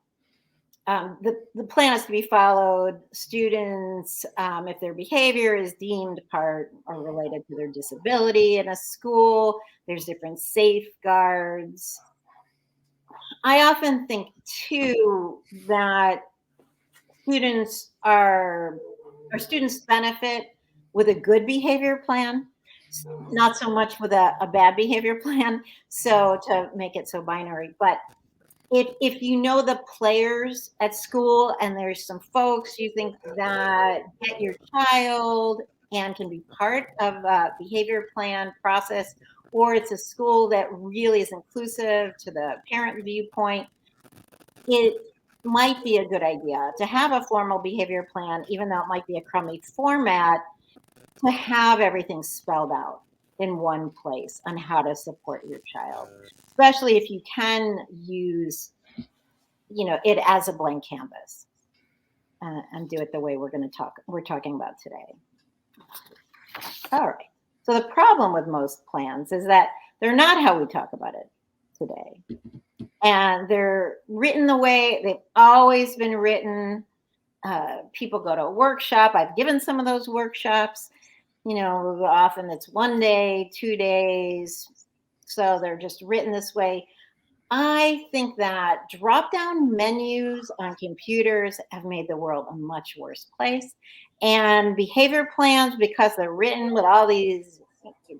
the plan has to be followed. Students, if their behavior is deemed part or related to their disability in a school, there's different safeguards. I often think too that students benefit with a good behavior plan, not so much with a bad behavior plan. So to make it so binary, but if you know the players at school and there's some folks you think that get your child and can be part of a behavior plan process, or it's a school that really is inclusive to the parent viewpoint, it might be a good idea to have a formal behavior plan, even though it might be a crummy format, to have everything spelled out in one place on how to support your child, especially if you can use it as a blank canvas, and do it the way we're talking about today. All right. So the problem with most plans is that they're not how we talk about it today. And they're written the way they've always been written. People go to a workshop. I've given some of those workshops. Often it's 1 day, 2 days. So they're just written this way. I think that drop down menus on computers have made the world a much worse place. And behavior plans, because they're written with all these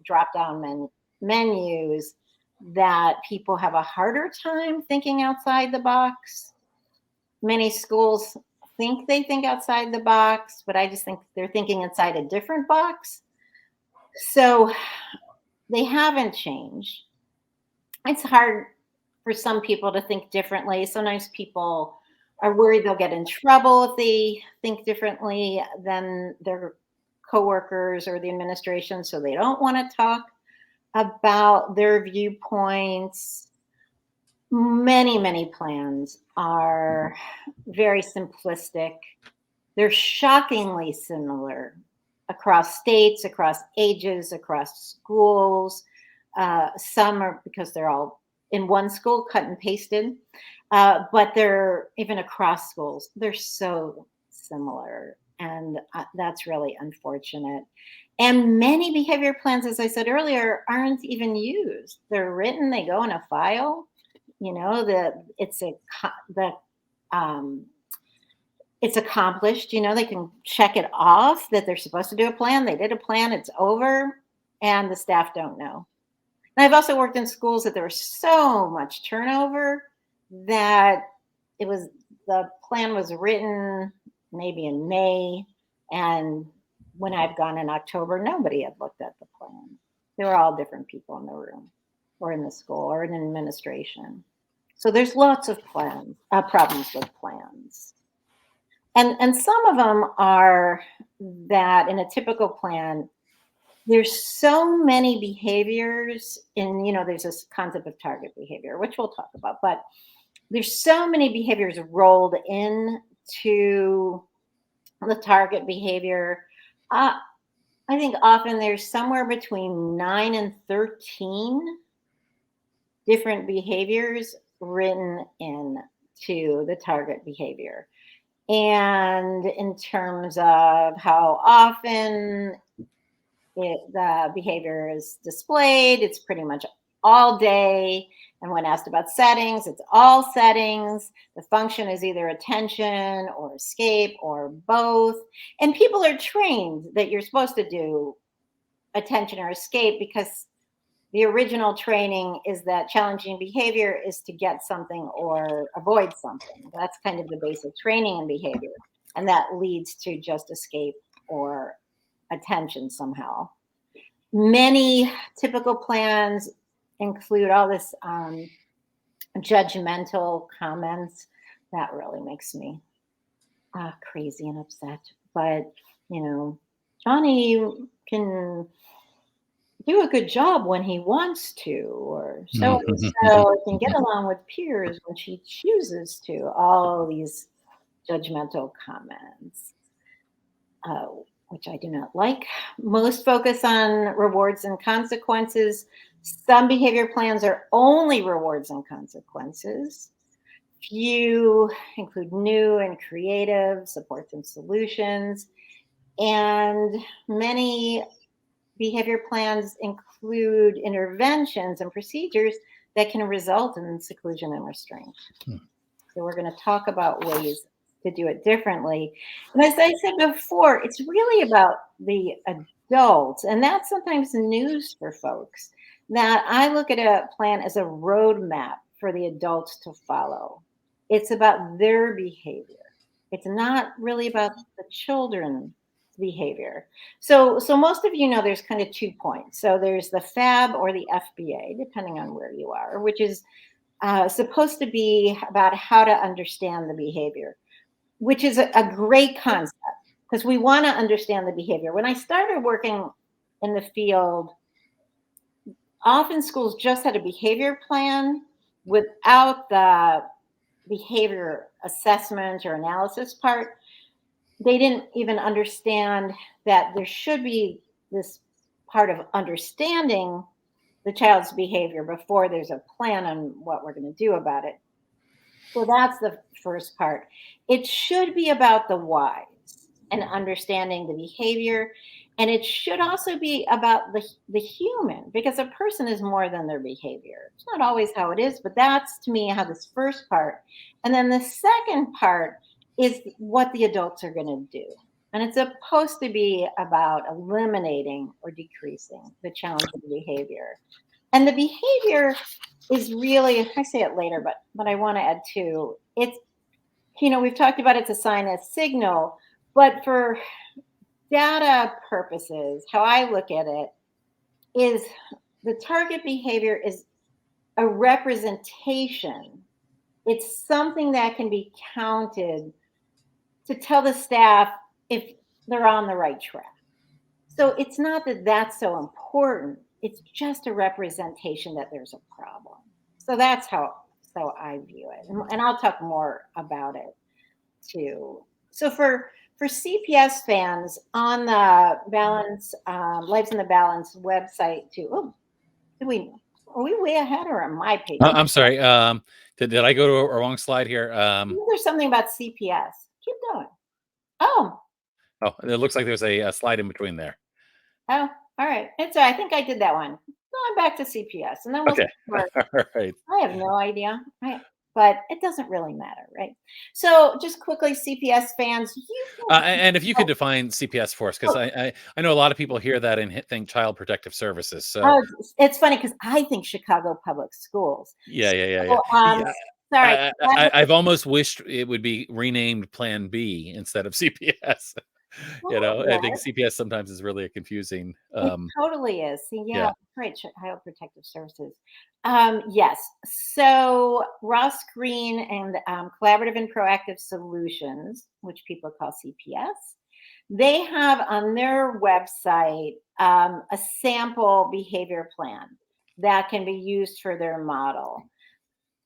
drop down menus, that people have a harder time thinking outside the box. Many schools think they think outside the box, but I just think they're thinking inside a different box. So they haven't changed. It's hard for some people to think differently. Sometimes people are worried they'll get in trouble if they think differently than their coworkers or the administration, so they don't want to talk about their viewpoints. Many plans are very simplistic. They're shockingly similar across states, across ages, across schools. Some are because they're all in one school, cut and pasted, but they're even across schools. They're so similar, and that's really unfortunate. And many behavior plans, as I said earlier, aren't even used. They're written, they go in a file. Um, it's accomplished. They can check it off that they're supposed to do a plan. They did a plan, it's over, and the staff don't know. And I've also worked in schools that there was so much turnover that the plan was written maybe in May, and when I've gone in October, nobody had looked at the plan. They were all different people in the room or in the school or in administration. So there's lots of problems with plans. And some of them are that in a typical plan, there's so many behaviors there's this concept of target behavior, which we'll talk about, but there's so many behaviors rolled into the target behavior. I think often there's somewhere between 9 and 13 different behaviors written into the target behavior. And in terms of how often the behavior is displayed, it's pretty much all day. And when asked about settings, it's all settings. The function is either attention or escape or both. And people are trained that you're supposed to do attention or escape because the original training is that challenging behavior is to get something or avoid something. That's kind of the basic training in behavior. And that leads to just escape or attention somehow. Many typical plans include all this judgmental comments. That really makes me crazy and upset. But, Johnny can do a good job when he wants to, or so and so can get along with peers when she chooses to. All these judgmental comments, which I do not like. Most focus on rewards and consequences. Some behavior plans are only rewards and consequences. Few include new and creative supports and solutions. And many behavior plans include interventions and procedures that can result in seclusion and restraint. So we're going to talk about ways to do it differently. And as I said before, it's really about the adults. And that's sometimes news for folks, that I look at a plan as a roadmap for the adults to follow. It's about their behavior. It's not really about the children's behavior. So most of you know there's kind of 2 points. So there's the FAB or the FBA, depending on where you are, which is supposed to be about how to understand the behavior, which is a great concept because we want to understand the behavior. When I started working in the field, often schools just had a behavior plan without the behavior assessment or analysis part. They didn't even understand that there should be this part of understanding the child's behavior before there's a plan on what we're going to do about it. So that's the first part. It should be about the whys and understanding the behavior. And it should also be about the human, because a person is more than their behavior. It's not always how it is, but that's to me how this first part. And then the second part is what the adults are going to do. And it's supposed to be about eliminating or decreasing the challenging behavior. And the behavior is really, I say it later, but I want to add too, it's, we've talked about it's a sign, a signal, but for data purposes, how I look at it is the target behavior is a representation. It's something that can be counted to tell the staff if they're on the right track. So it's not that that's so important. It's just a representation that there's a problem. So that's how I view it. And I'll talk more about it too. So for CPS fans on the Balance, Lives in the Balance website too. Are we way ahead or am I page? I'm sorry. Did I go to a wrong slide here? There's something about CPS. Keep going. Oh, it looks like there's a slide in between there. Oh, all right. I think I did that one. Going back to CPS, and then we'll okay. All right. I have no idea. But it doesn't really matter, right? So just quickly, CPS fans, and if you could define CPS for us, because I know a lot of people hear that and think Child Protective Services. So it's funny because I think Chicago Public Schools. Yeah. Sorry, I've almost wished it would be renamed Plan B instead of CPS. I think CPS sometimes is really a confusing, It totally is. See, yeah, yeah. right. Child Protective Services. Yes. So Ross Green and Collaborative and Proactive Solutions, which people call CPS, they have on their website a sample behavior plan that can be used for their model.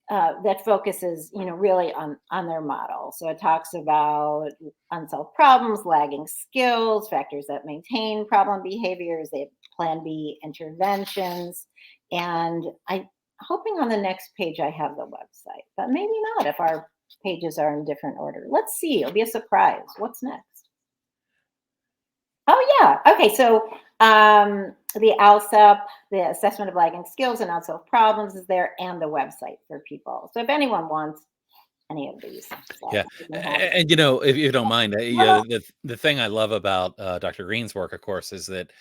That focuses, really on their model. So it talks about unsolved problems, lagging skills, factors that maintain problem behaviors. They have Plan B interventions, and I'm hoping on the next page I have the website, but maybe not if our pages are in different order. Let's see. It'll be a surprise. What's next? Oh yeah. Okay. So the ALSUP, the assessment of lagging skills and unsolved problems is there, and the website for people. So if anyone wants any of these, so Yeah, you can have and, if you don't mind, the thing I love about, Dr. Green's work, of course, is that,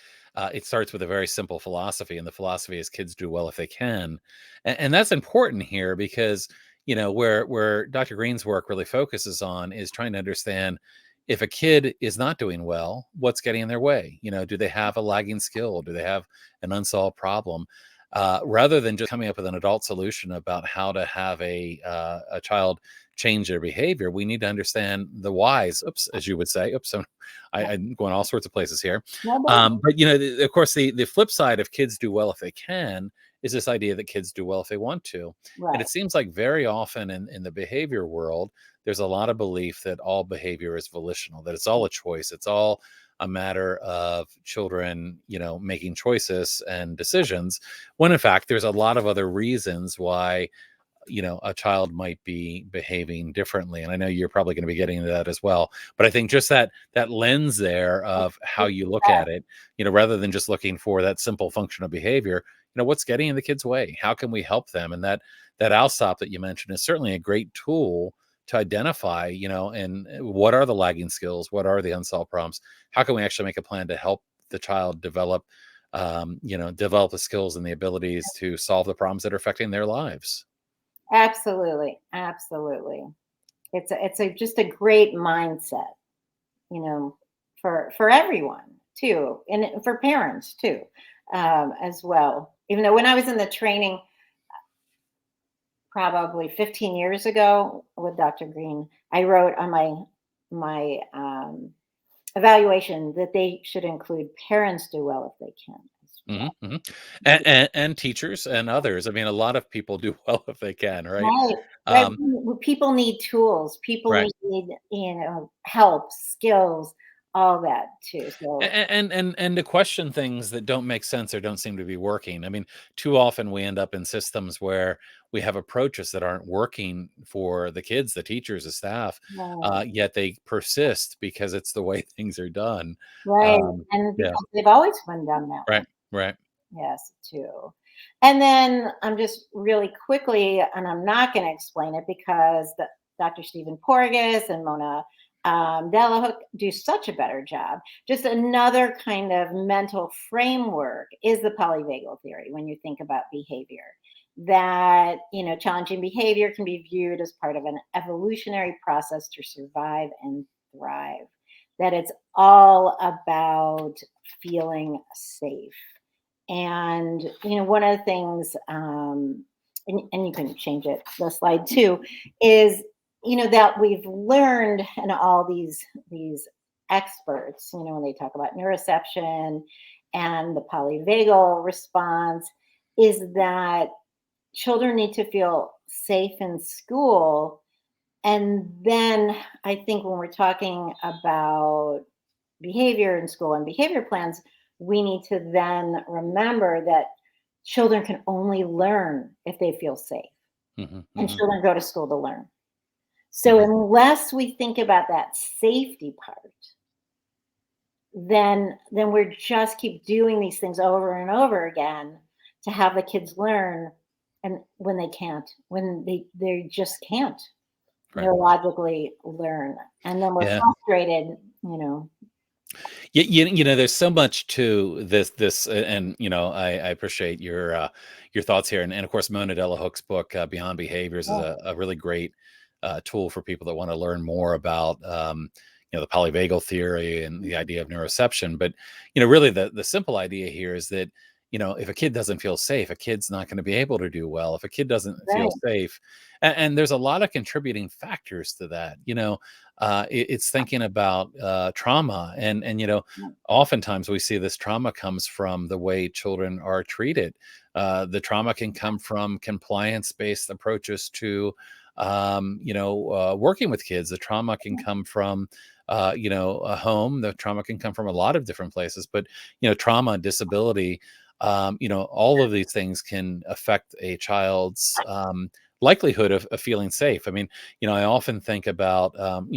it starts with a very simple philosophy, and the philosophy is kids do well if they can, and that's important here because, where Dr. Green's work really focuses on is trying to understand if a kid is not doing well, what's getting in their way? Do they have a lagging skill? Do they have an unsolved problem? Rather than just coming up with an adult solution about how to have a child change their behavior, we need to understand the whys. Oops, as you would say. Oops, I'm going all sorts of places here. But of course, the flip side of kids do well if they can is this idea that kids do well if they want to. And right. it seems like very often in the behavior world, there's a lot of belief that all behavior is volitional, that it's all a choice, it's all a matter of children, making choices and decisions, when in fact there's a lot of other reasons why a child might be behaving differently. And I know you're probably going to be getting into that as well, but I think just that lens there of how you look at it, rather than just looking for that simple functional behavior, what's getting in the kid's way, how can we help them? And that ALSOP that you mentioned is certainly a great tool to identify, and what are the lagging skills, what are the unsolved problems, how can we actually make a plan to help the child develop develop the skills and the abilities to solve the problems that are affecting their lives. Absolutely, absolutely. It's just a great mindset, you know, for everyone too, and for parents too, as well. Even though when I was in the training, probably 15 years ago with Dr. Green, I wrote on my evaluation that they should include parents do well if they can as Mhm, well. mhm. And teachers and others. I mean, a lot of people do well if they can, right? Right. Right. Um, People need tools. People right. need, help, skills, all that too. So And to question things that don't make sense or don't seem to be working. I mean, too often we end up in systems where we have approaches that aren't working for the kids, the teachers, the staff, right, yet they persist because it's the way things are done. right. And Yeah, because they've always been done that way. right, right. Yes, too. And then I'm just really quickly, and I'm not going to explain it because Dr. Stephen Porges and Mona Delahook do such a better job. Just another kind of mental framework is the polyvagal theory when you think about behavior. That, challenging behavior can be viewed as part of an evolutionary process to survive and thrive. That it's all about feeling safe. And one of the things, and you can change it, the slide too, is that we've learned, and all these experts, when they talk about neuroception and the polyvagal response, is that children need to feel safe in school. And then I think when we're talking about behavior in school and behavior plans, we need to then remember that children can only learn if they feel safe, Hmm, and hmm, children go to school to learn. So hmm. unless we think about that safety part, then we're just keep doing these things over and over again to have the kids learn, and when they can't, when they just can't Right. neurologically learn, and then we're Yeah. frustrated, There's so much to this, and I appreciate your thoughts here, and of course, Mona Delahook's book, Beyond Behaviors, is yeah, a really great tool for people that want to learn more about the Polyvagal Theory and the idea of neuroception. But, really the simple idea here is that, if a kid doesn't feel safe, a kid's not going to be able to do well. If a kid doesn't feel Right. safe, and there's a lot of contributing factors to that. It's thinking about trauma, and oftentimes we see this trauma comes from the way children are treated. The trauma can come from compliance-based approaches to, working with kids. The trauma can come from, a home. The trauma can come from a lot of different places. But trauma, disability, all of these things can affect a child's likelihood of feeling safe. I mean, I often think about,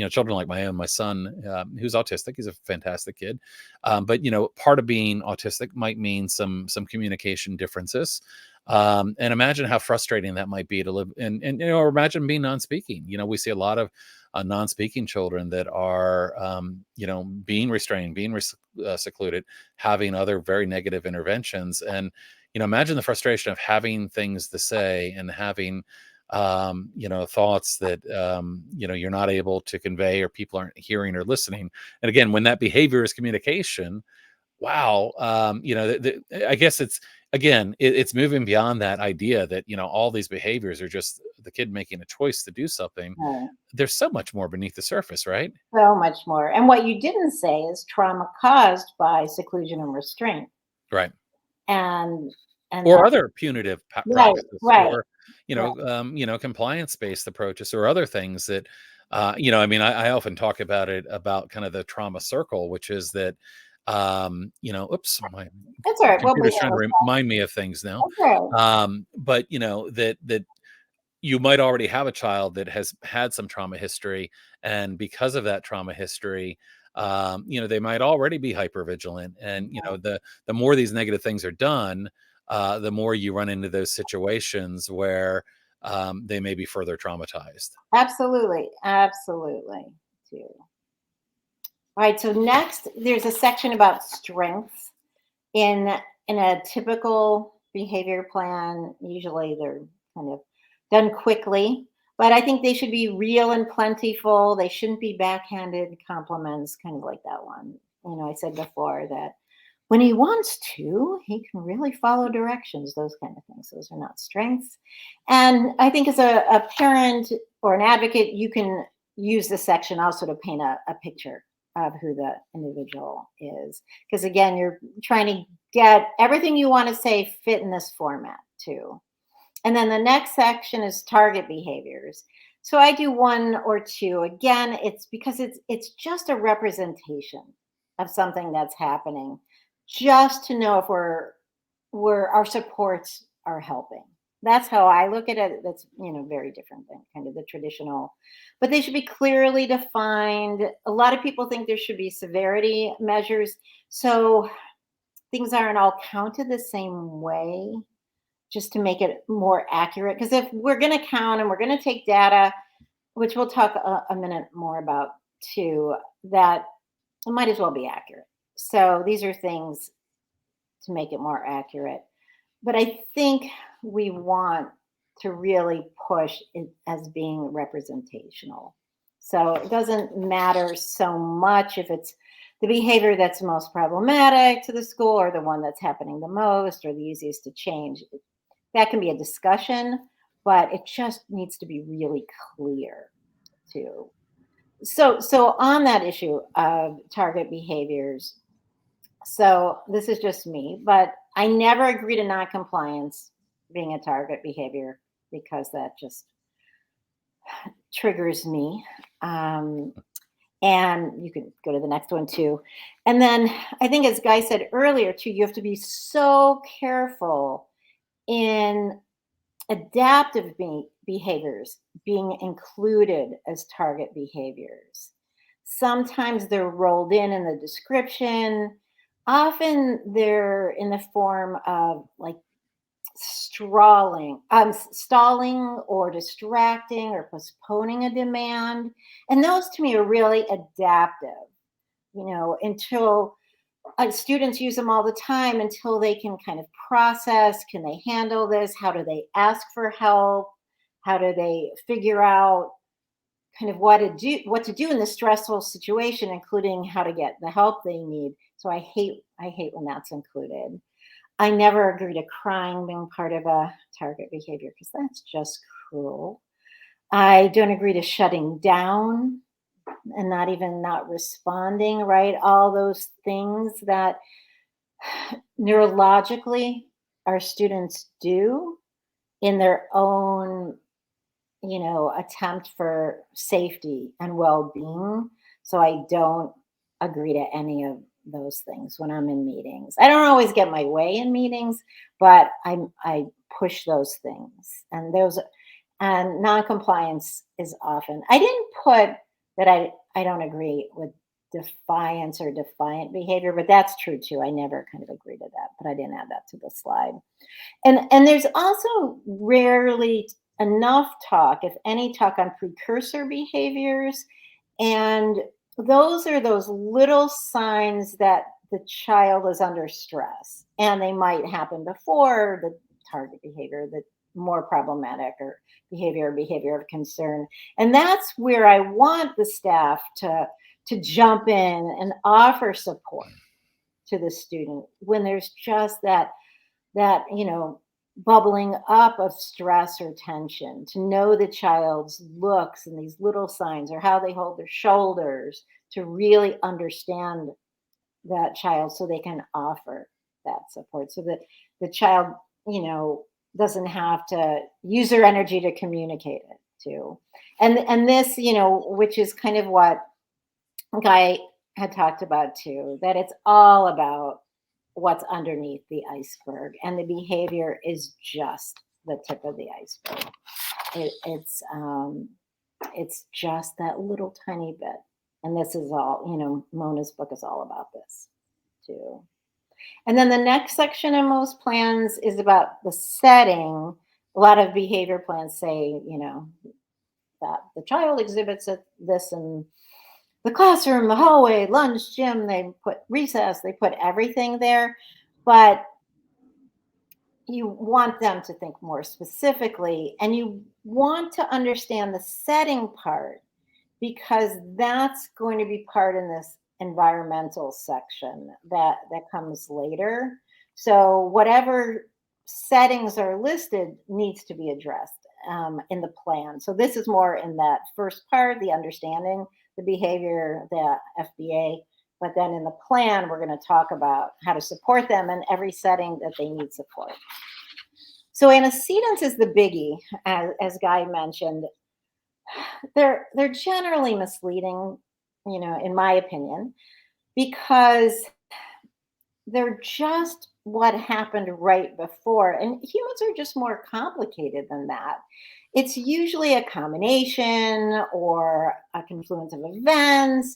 children like my son, who's autistic. He's a fantastic kid. But, part of being autistic might mean some communication differences. And imagine how frustrating that might be to live or imagine being non-speaking. We see a lot of non-speaking children that are, being restrained, being secluded, having other very negative interventions. And, imagine the frustration of having things to say and having, thoughts that, you're not able to convey, or people aren't hearing or listening. And again, when that behavior is communication, wow. I guess it's moving beyond that idea that, all these behaviors are just the kid making a choice to do something. Right. There's so much more beneath the surface, right? So much more. And what you didn't say is trauma caused by seclusion and restraint. Right. And Or that, other punitive right, practices, right, or, right. compliance-based approaches, or other things that, I mean, I often talk about it, about kind of the trauma circle, which is that, oops, my That's all right. We'll be computer's here. trying to remind me of things now. That's all right. But that you might already have a child that has had some trauma history, and because of that trauma history, they might already be hypervigilant. And the more these negative things are done, the more you run into those situations where they may be further traumatized. Absolutely. Absolutely. Too. All right. So next, there's a section about strengths in a typical behavior plan. Usually, they're kind of done quickly, but I think they should be real and plentiful. They shouldn't be backhanded compliments, kind of like that one. I said before that when he wants to, he can really follow directions, those kind of things. Those are not strengths. And I think as a parent or an advocate, you can use this section also to paint a picture of who the individual is. Because again, you're trying to get everything you want to say fit in this format too. And then the next section is target behaviors. So I do one or two. Again, it's because it's just a representation of something that's happening, just to know if we're our supports are helping. That's how I look at it. That's very different than kind of the traditional, but they should be clearly defined. A lot of people think there should be severity measures, so things aren't all counted the same way, just to make it more accurate. Because if we're going to count and we're going to take data, which we'll talk a minute more about too, that it might as well be accurate. So these are things to make it more accurate. But I think we want to really push it as being representational. So it doesn't matter so much if it's the behavior that's most problematic to the school, or the one that's happening the most, or the easiest to change. That can be a discussion, but it just needs to be really clear too. So on that issue of target behaviors, so this is just me, but I never agree to non-compliance being a target behavior, because that just triggers me. And you can go to the next one too. And then I think, as Guy said earlier too, you have to be so careful in adaptive behaviors being included as target behaviors. Sometimes they're rolled in the description. Often they're in the form of like stalling or distracting or postponing a demand. And those to me are really adaptive, until students use them all the time, until they can kind of process, can they handle this? How do they ask for help? How do they figure out kind of what to do in this stressful situation, including how to get the help they need. So I hate when that's included. I never agree to crying being part of a target behavior because that's just cruel. I don't agree to shutting down and not responding, right? All those things that neurologically our students do in their own, attempt for safety and well-being. So I don't agree to any of those things when I'm in meetings. I don't always get my way in meetings, but I push those things. And non-compliance is often. I didn't put that I don't agree with defiance or defiant behavior, but that's true too. I never kind of agree to that, but I didn't add that to the slide. And there's also rarely enough talk, if any talk, on precursor behaviors. And those are those little signs that the child is under stress. And they might happen before the target behavior, the more problematic or behavior of concern. And that's where I want the staff to jump in and offer support to the student when there's just that bubbling up of stress or tension, to know the child's looks and these little signs or how they hold their shoulders, to really understand that child so they can offer that support so that the child doesn't have to use their energy to communicate it to. And this, which is kind of what Guy had talked about too, that it's all about what's underneath the iceberg, and the behavior is just the tip of the iceberg. It's just that little tiny bit, and this is all. Mona's book is all about this too. And then the next section in most plans is about the setting. A lot of behavior plans say, that the child exhibits this in the classroom, the hallway, lunch, gym, they put recess, they put everything there. But you want them to think more specifically, and you want to understand the setting part, because that's going to be part in this environmental section that comes later. So whatever settings are listed needs to be addressed in the plan. So this is more in that first part, the understanding the behavior, the FBA. But then in the plan, we're going to talk about how to support them in every setting that they need support. So antecedents is the biggie, as Guy mentioned. They're generally misleading, in my opinion, because they're just what happened right before. And humans are just more complicated than that. It's usually a combination or a confluence of events,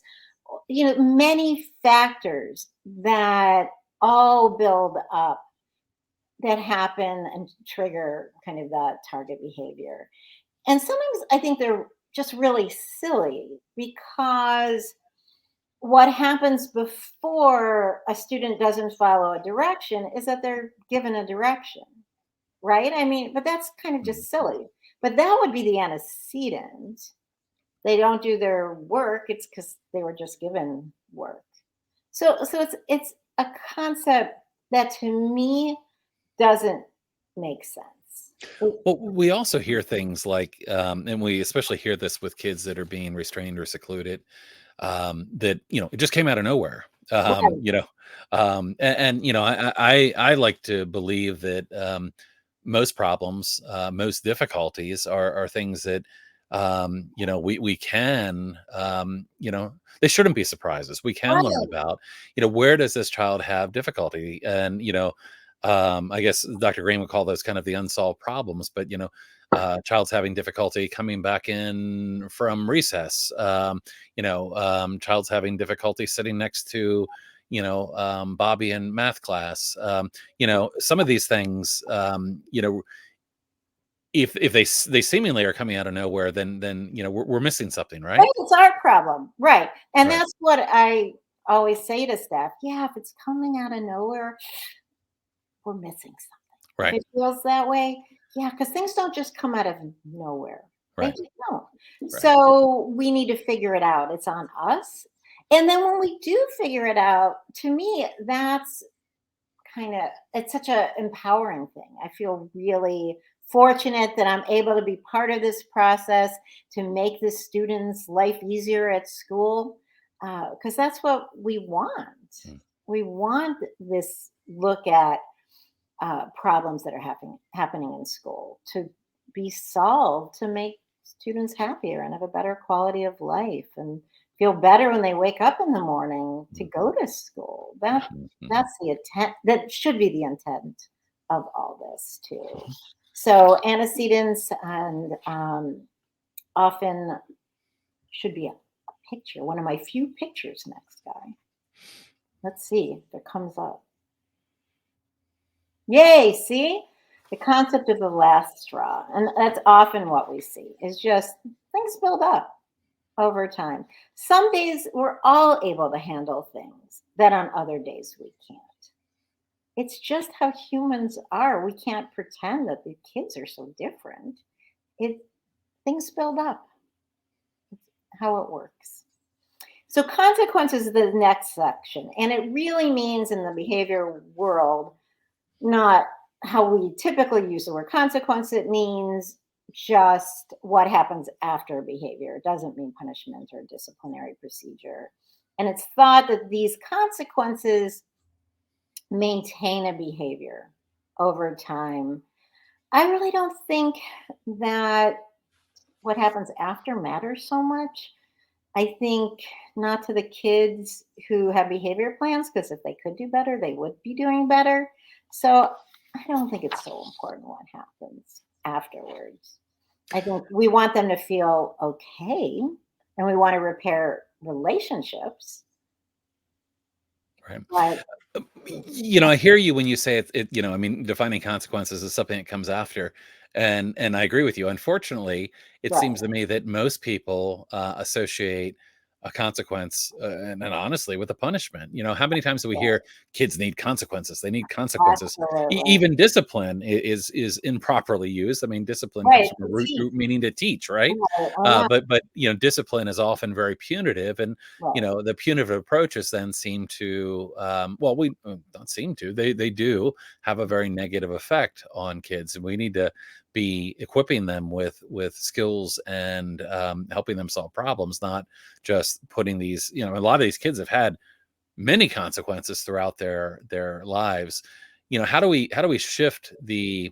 many factors that all build up, that happen and trigger kind of that target behavior. And sometimes I think they're just really silly, because what happens before a student doesn't follow a direction is that they're given a direction, right? I mean, but that's kind of just silly. But that would be the antecedent. They don't do their work, it's because they were just given work. So it's a concept that to me doesn't make sense. Well, we also hear things like, and we especially hear this with kids that are being restrained or secluded, that it just came out of nowhere. Right. I like to believe that most problems, most difficulties are things that we can they shouldn't be surprises. We can learn Right. about where does this child have difficulty, and I guess Dr. Green would call those kind of the unsolved problems, but child's having difficulty coming back in from recess. Child's having difficulty sitting next to Bobby in math class. Some of these things, if they seemingly are coming out of nowhere, then we're missing something, right? Right, it's our problem, right, and Right. that's what I always say to staff, "Yeah, if it's coming out of nowhere, we're missing something." If Right. it feels that way, yeah, because things don't just come out of nowhere. They Right. just don't. Right. So we need to figure it out. It's on us. And then when we do figure it out, to me, that's it's such a empowering thing. I feel really fortunate that I'm able to be part of this process to make the students' life easier at school, because that's what we want. Mm. We want this look at problems that are happening in school to be solved to make students happier and have a better quality of life and feel better when they wake up in the morning to Mm. go to school. Mhm. Mhm. That's the intent. That should be the intent of all this too. So antecedents and often should be a picture. One of my few pictures next, guy. Let's see if it comes up. Yay, see? The concept of the last straw. And that's often what we see is just things build up over time. Some days we're all able to handle things that on other days we can't. It's just how humans are. We can't pretend that the kids are so different. It Things build up. It's how it works. So consequences is the next section. And it really means in the behavior world not how we typically use the word consequence. It means just what happens after behavior. It doesn't mean punishment or disciplinary procedure. And it's thought that these consequences maintain a behavior over time. I really don't think that what happens after matters so much. I think not to the kids who have behavior plans, because if they could do better, they would be doing better. So I don't think it's so important what happens afterwards. I think we want them to feel okay and we want to repair relationships. Right. But I hear you when you say I mean, defining consequences is something that comes after, and I agree with you. Unfortunately, it right, seems to me that most people associate a consequence, and honestly, with a punishment. How many times do we hear kids need consequences? They need consequences. absolutely. Even discipline is improperly used. I mean, discipline Right. comes from a To root teach. meaning to teach, right? Right. I know. But discipline is often very punitive, and Right. the punitive approaches then seem to well, we don't seem to, they do have a very negative effect on kids, and we need to be equipping them with skills and helping them solve problems, not just putting these, a lot of these kids have had many consequences throughout their lives. How do we shift the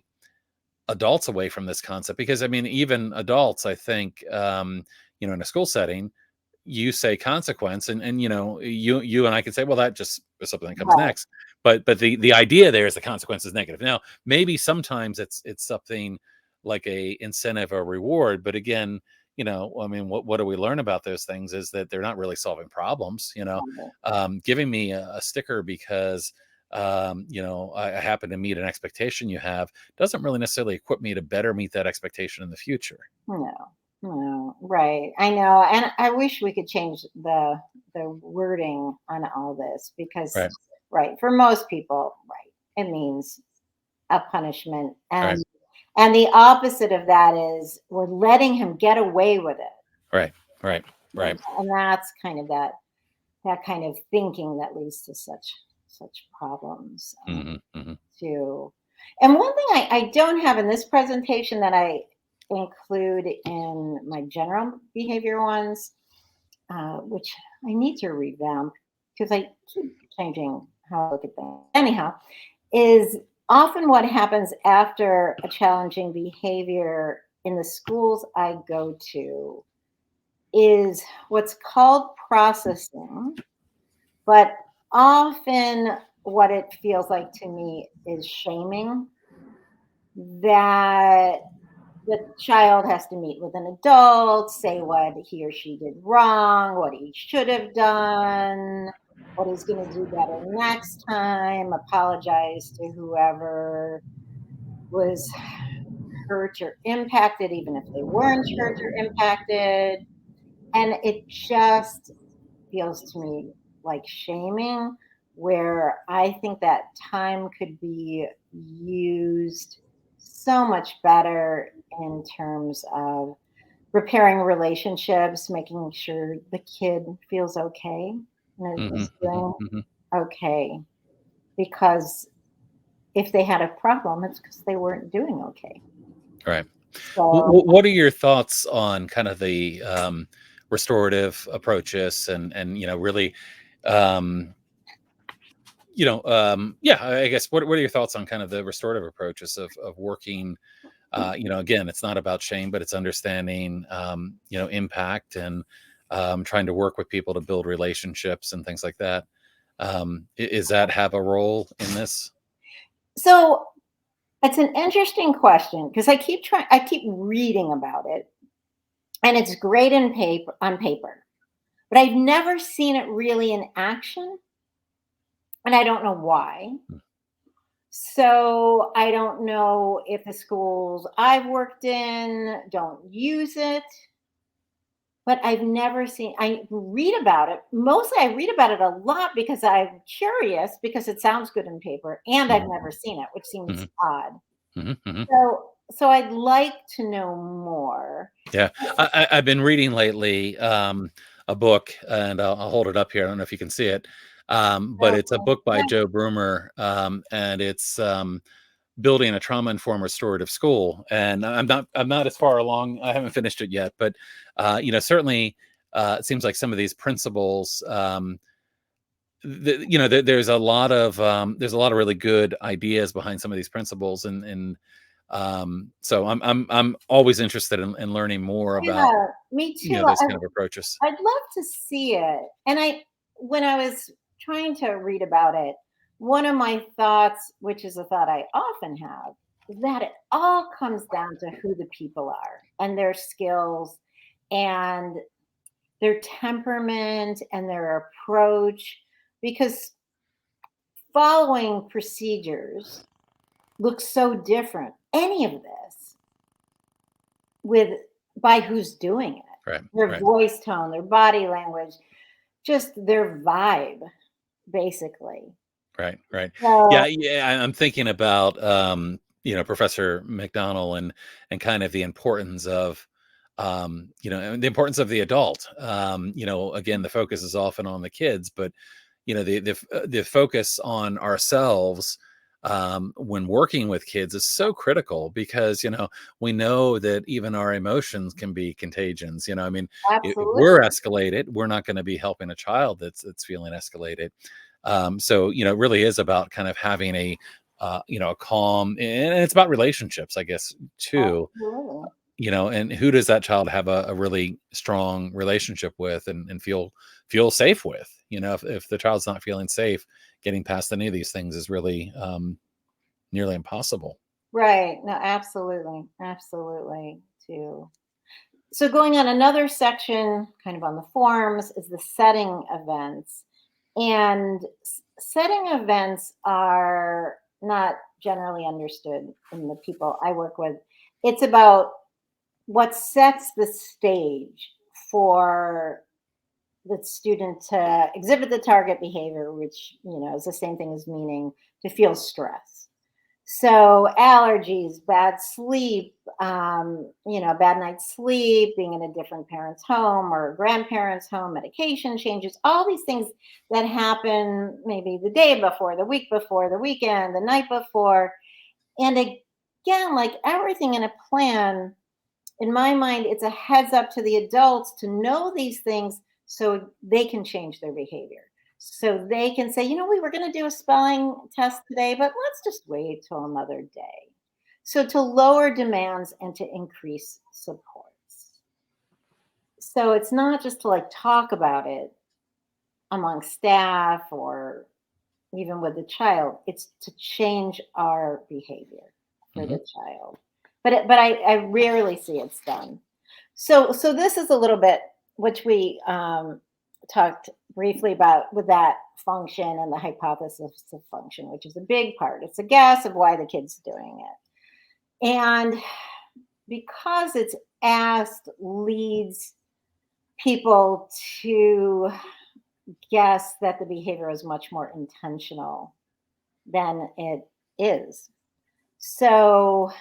adults away from this concept? Because I mean, even adults, I think, in a school setting, you say consequence, and you and I can say, well, that just is something that comes Right. next. But the idea there is the consequence is negative. Now, maybe sometimes it's something like a incentive or reward, but again, I mean, what do we learn about those things is that they're not really solving problems. Right. Giving me a sticker because I happen to meet an expectation you have doesn't really necessarily equip me to better meet that expectation in the future. No, no, right. I know, and I wish we could change the wording on all this because, Right. right, for most people, right, it means a punishment, Right. and the opposite of that is we're letting him get away with it, Right. Right. and Right. that's kind of that kind of thinking that leads to such problems Hmm. Hmm. too. And one thing I don't have in this presentation that I include in my general behavior ones, which I need to revamp because I keep changing how I look at things. Anyhow, is often what happens after a challenging behavior in the schools I go to is what's called processing, but often what it feels like to me is shaming, that the child has to meet with an adult, say what he or she did wrong, what he should have done, what he's going to do better next time, apologize to whoever was hurt or impacted, even if they weren't hurt or impacted. And it just feels to me like shaming, where I think that time could be used so much better in terms of repairing relationships, making sure the kid feels okay and Mhm, is mhm, doing mhm. okay. Because if they had a problem, it's because they weren't doing okay. Right. So What are your thoughts on kind of the restorative approaches and really, um, yeah, I guess what are your thoughts on kind of the restorative approaches of working? Again, it's not about shame, but it's understanding, impact and trying to work with people to build relationships and things like that. Is that have a role in this? so it's an interesting question because I keep reading about it, and it's great in paper on paper, but I've never seen it really in action, and I don't know why. So I don't know if the schools I've worked in don't use it, but I've never seen. I read about it. Mostly I read about it a lot because I'm curious because it sounds good in paper and I've Mhm, never seen it, which seems mhm, odd. mhm, mhm. So I'd like to know more. Yeah, I've been reading lately a book, and I'll hold it up here. I don't know if you can see it, but it's a Okay. book by Yeah. Joe Brumer, and it's building a trauma-informed restorative school. And I'm not as far along. I haven't finished it yet, but certainly it seems like some of these principles. There's a lot of really good ideas behind some of these principles, and so I'm always interested in learning more about Yeah, me too. those kind of approaches. I'd love to see it. And when I was trying to read about it, one of my thoughts, which is a thought I often have, is that it all comes down to who the people are and their skills and their temperament and their approach. Because following procedures looks so different. Any of this with by who's doing it, Right, their right, voice tone, their body language, just their vibe, basically. right, right. Yeah, So yeah. I'm thinking about Professor McDonnell and kind of the importance of and the importance of the adult. Again, the focus is often on the kids, but the focus on ourselves when working with kids is so critical because we know that even our emotions can be contagions. I mean, if we're absolutely. escalated, we're not going to be helping a child that's feeling escalated. So it really is about kind of having a calm, and it's about relationships, I guess, too. Absolutely. And who does that child have a really strong relationship with and feel safe with? If the child's not feeling safe, getting past any of these things is really nearly impossible. Right. No, absolutely. Absolutely, too. So going on another section, kind of on the forms, is the setting events. And setting events are not generally understood in the people I work with. It's about what sets the stage for the student to exhibit the target behavior, which is the same thing as meaning to feel stress. So allergies, bad sleep, bad night's sleep, being in a different parent's home or a grandparent's home, medication changes, all these things that happen maybe the day before, the week before, the weekend, the night before. And again, like everything in a plan, in my mind, it's a heads up to the adults to know these things so they can change their behavior. So they can say, we were going to do a spelling test today, but let's just wait till another day. So to lower demands and to increase supports. So it's not just to like talk about it among staff or even with the child, it's to change our behavior for Hmm. the child. But I rarely see it's done. So this is a little bit which we talked briefly about with that function and the hypothesis of function, which is a big part. It's a guess of why the kid's doing it. And because it's asked leads people to guess that the behavior is much more intentional than it is. So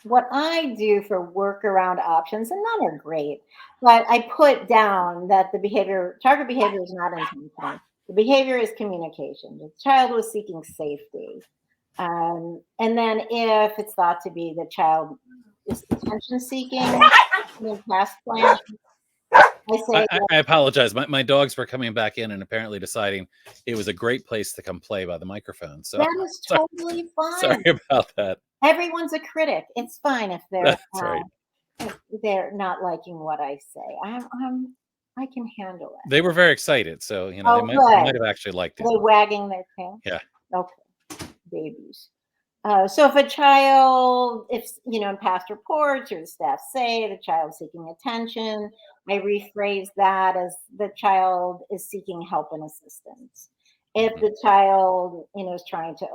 what I do for workaround options, and none are great, but I put down that the target behavior is not intentional. The behavior is communication. The child was seeking safety. And then if it's thought to be the child is attention seeking in past plan, I say I apologize. My dogs were coming back in and apparently deciding it was a great place to come play by the microphone. So that is sorry, totally sorry fine. about that. Everyone's a critic. It's fine That's right. if they're not liking what I say. I can handle it. They were very excited, so they Oh, might good. have actually liked Are it. they wagging their tail? Yeah. Okay, babies. So if a child, if in past reports or the staff say the child seeking attention, I rephrase that as the child is seeking help and assistance. If Mhm. the child, is trying to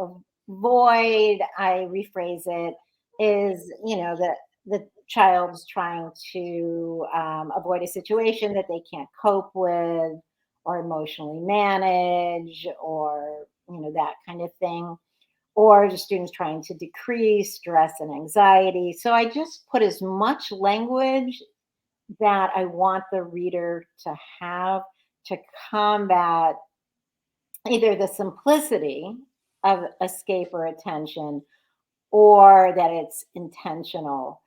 avoid, I rephrase it is, that the child's trying to avoid a situation that they can't cope with or emotionally manage or, that kind of thing, or the students trying to decrease stress and anxiety. So I just put as much language that I want the reader to have to combat either the simplicity of escape or attention or that it's intentional.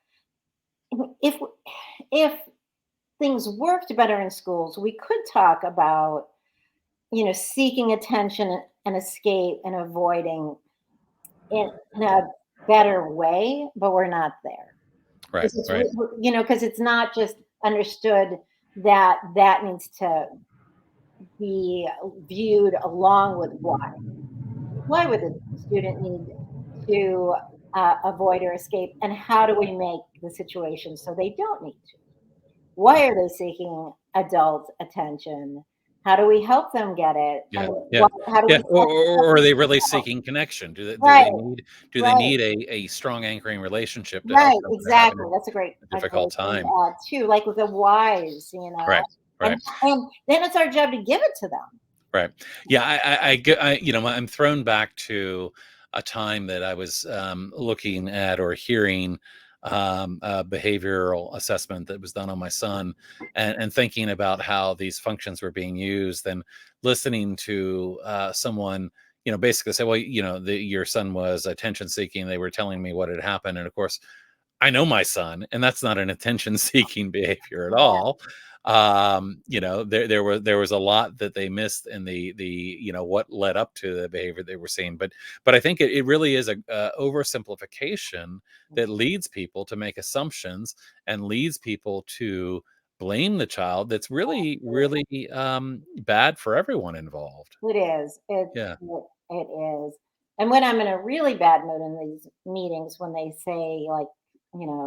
If if things worked better in schools, we could talk about, seeking attention and escape and avoiding in a better way, but we're not there. Right. 'Cause it's Right. because it's not just understood that that needs to be viewed along with why. Why would the student need to avoid or escape, and how do we make the situation so they don't need to? Why are they seeking adult attention? How do we help them get it? Yeah. And Yeah. how do Yeah. we Or are they really seeking connection? Do right, they need right. a strong anchoring relationship to help Right, them when they're having exactly. That's a a great difficult thing time? to add too, like with the whys, Right. and Right. then it's our job to give it to them. Right. Yeah. I'm thrown back to a time that I was looking at or hearing a behavioral assessment that was done on my son, and thinking about how these functions were being used, and listening to someone, basically say, well, your son was attention seeking. They were telling me what had happened. And of course, I know my son, and that's not an attention seeking behavior at Yeah, all. There was a lot that they missed in the what led up to the behavior they were seeing. But I think it really is a oversimplification that leads people to make assumptions and leads people to blame the child. That's really, really bad for everyone involved. it is. Yeah. It is. And when I'm in a really bad mood in these meetings, when they say like,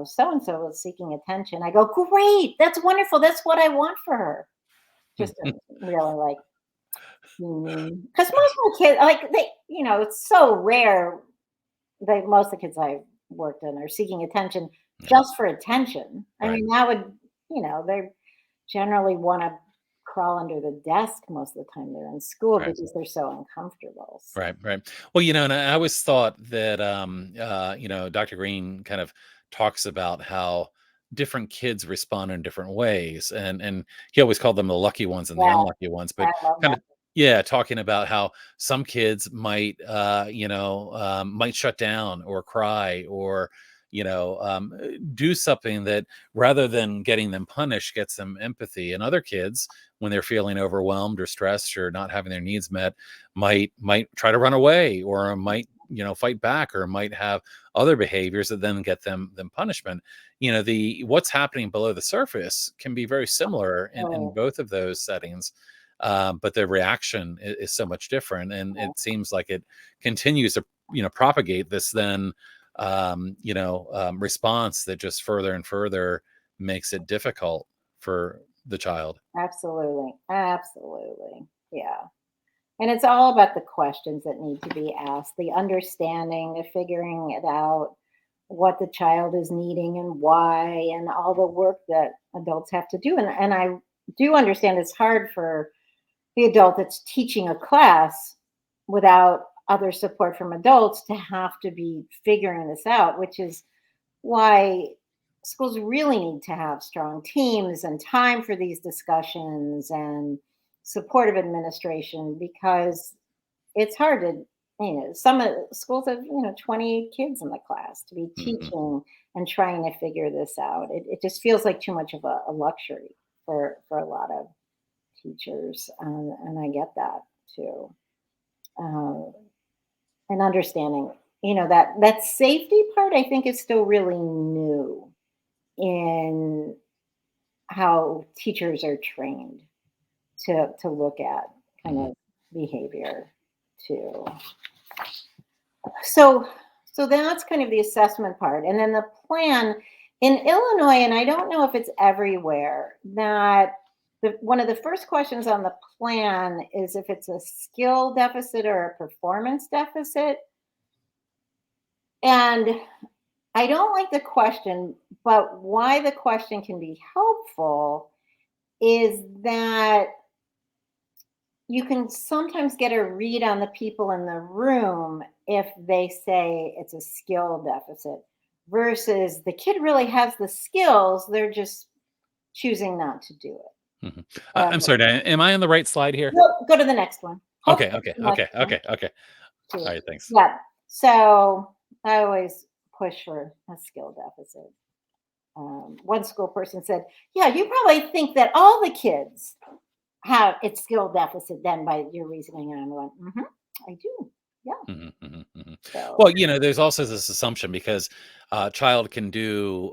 so and so is seeking attention, I go, great, that's wonderful. That's what I want for her. Just to really like, because most of the kids, like it's so rare. Most of the kids I've worked in are seeking attention Yeah. just for attention. I Right. mean, that would, they generally want to crawl under the desk most of the time they're in school Right. because they're so uncomfortable. So, Right, right. Well, and I always thought that, Dr. Green kind of talks about how different kids respond in different ways, and he always called them the lucky ones and the yeah, unlucky ones. I But love kind that. of, yeah, talking about how some kids might shut down or cry or do something that, rather than getting them punished, gets them empathy. And other kids, when they're feeling overwhelmed or stressed or not having their needs met, might try to run away, or might fight back, or might have other behaviors that then get them punishment. The what's happening below the surface can be very similar in Oh, both of those settings, but the reaction is so much different, and yeah, it seems like it continues to propagate this then response that just further and further makes it difficult for the child. absolutely. Absolutely. Yeah. And it's all about the questions that need to be asked, the understanding, the figuring it out, what the child is needing and why, and all the work that adults have to do. And I do understand it's hard for the adult that's teaching a class without other support from adults to have to be figuring this out, which is why schools really need to have strong teams and time for these discussions and supportive administration, because it's hard to, some of the schools have, 20 kids in the class to be Mhm. teaching and trying to figure this out. It just feels like too much of a luxury for a lot of teachers. And I get that too. Uh, and understanding, that safety part, I think, is still really new in how teachers are trained to look at kind Mhm. of behavior too. So so that's kind of the assessment part. And then the plan in Illinois, and I don't know if it's everywhere, that one of the first questions on the plan is if it's a skill deficit or a performance deficit. And I don't like the question, but why the question can be helpful is that you can sometimes get a read on the people in the room if they say it's a skill deficit versus the kid really has the skills, they're just choosing not to do it. Mhm. I'm Um, sorry, Diane, am I on the right slide here? go to the next one. Okay, Hopefully okay, the next okay, one okay, okay. too. Alright, thanks. Yeah. So I always push for a skill deficit. One school person said, "Yeah, you probably think that all the kids have it's skill deficit then by your reasoning." And I'm going, I do. Yeah. Mhm, mhm, mhm. So Well, there's also this assumption because a child can do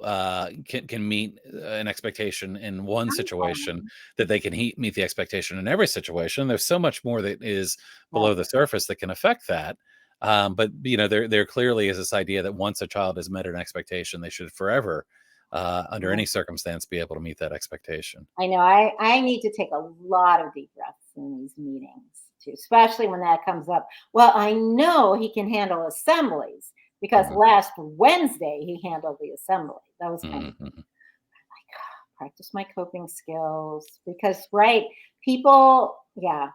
can meet an expectation in one situation that they can meet the expectation in every situation. There's so much more that is yeah, below the surface that can affect that. But there clearly is this idea that once a child has met an expectation, they should forever, under yeah. any circumstance, be able to meet that expectation. I know I need to take a lot of deep breaths in these meetings too, especially when that comes up. Well, I know he can handle assemblies because Mhm, last Wednesday he handled the assembly. That was kind of mhm, mhm, practice my coping skills because right, people, yeah,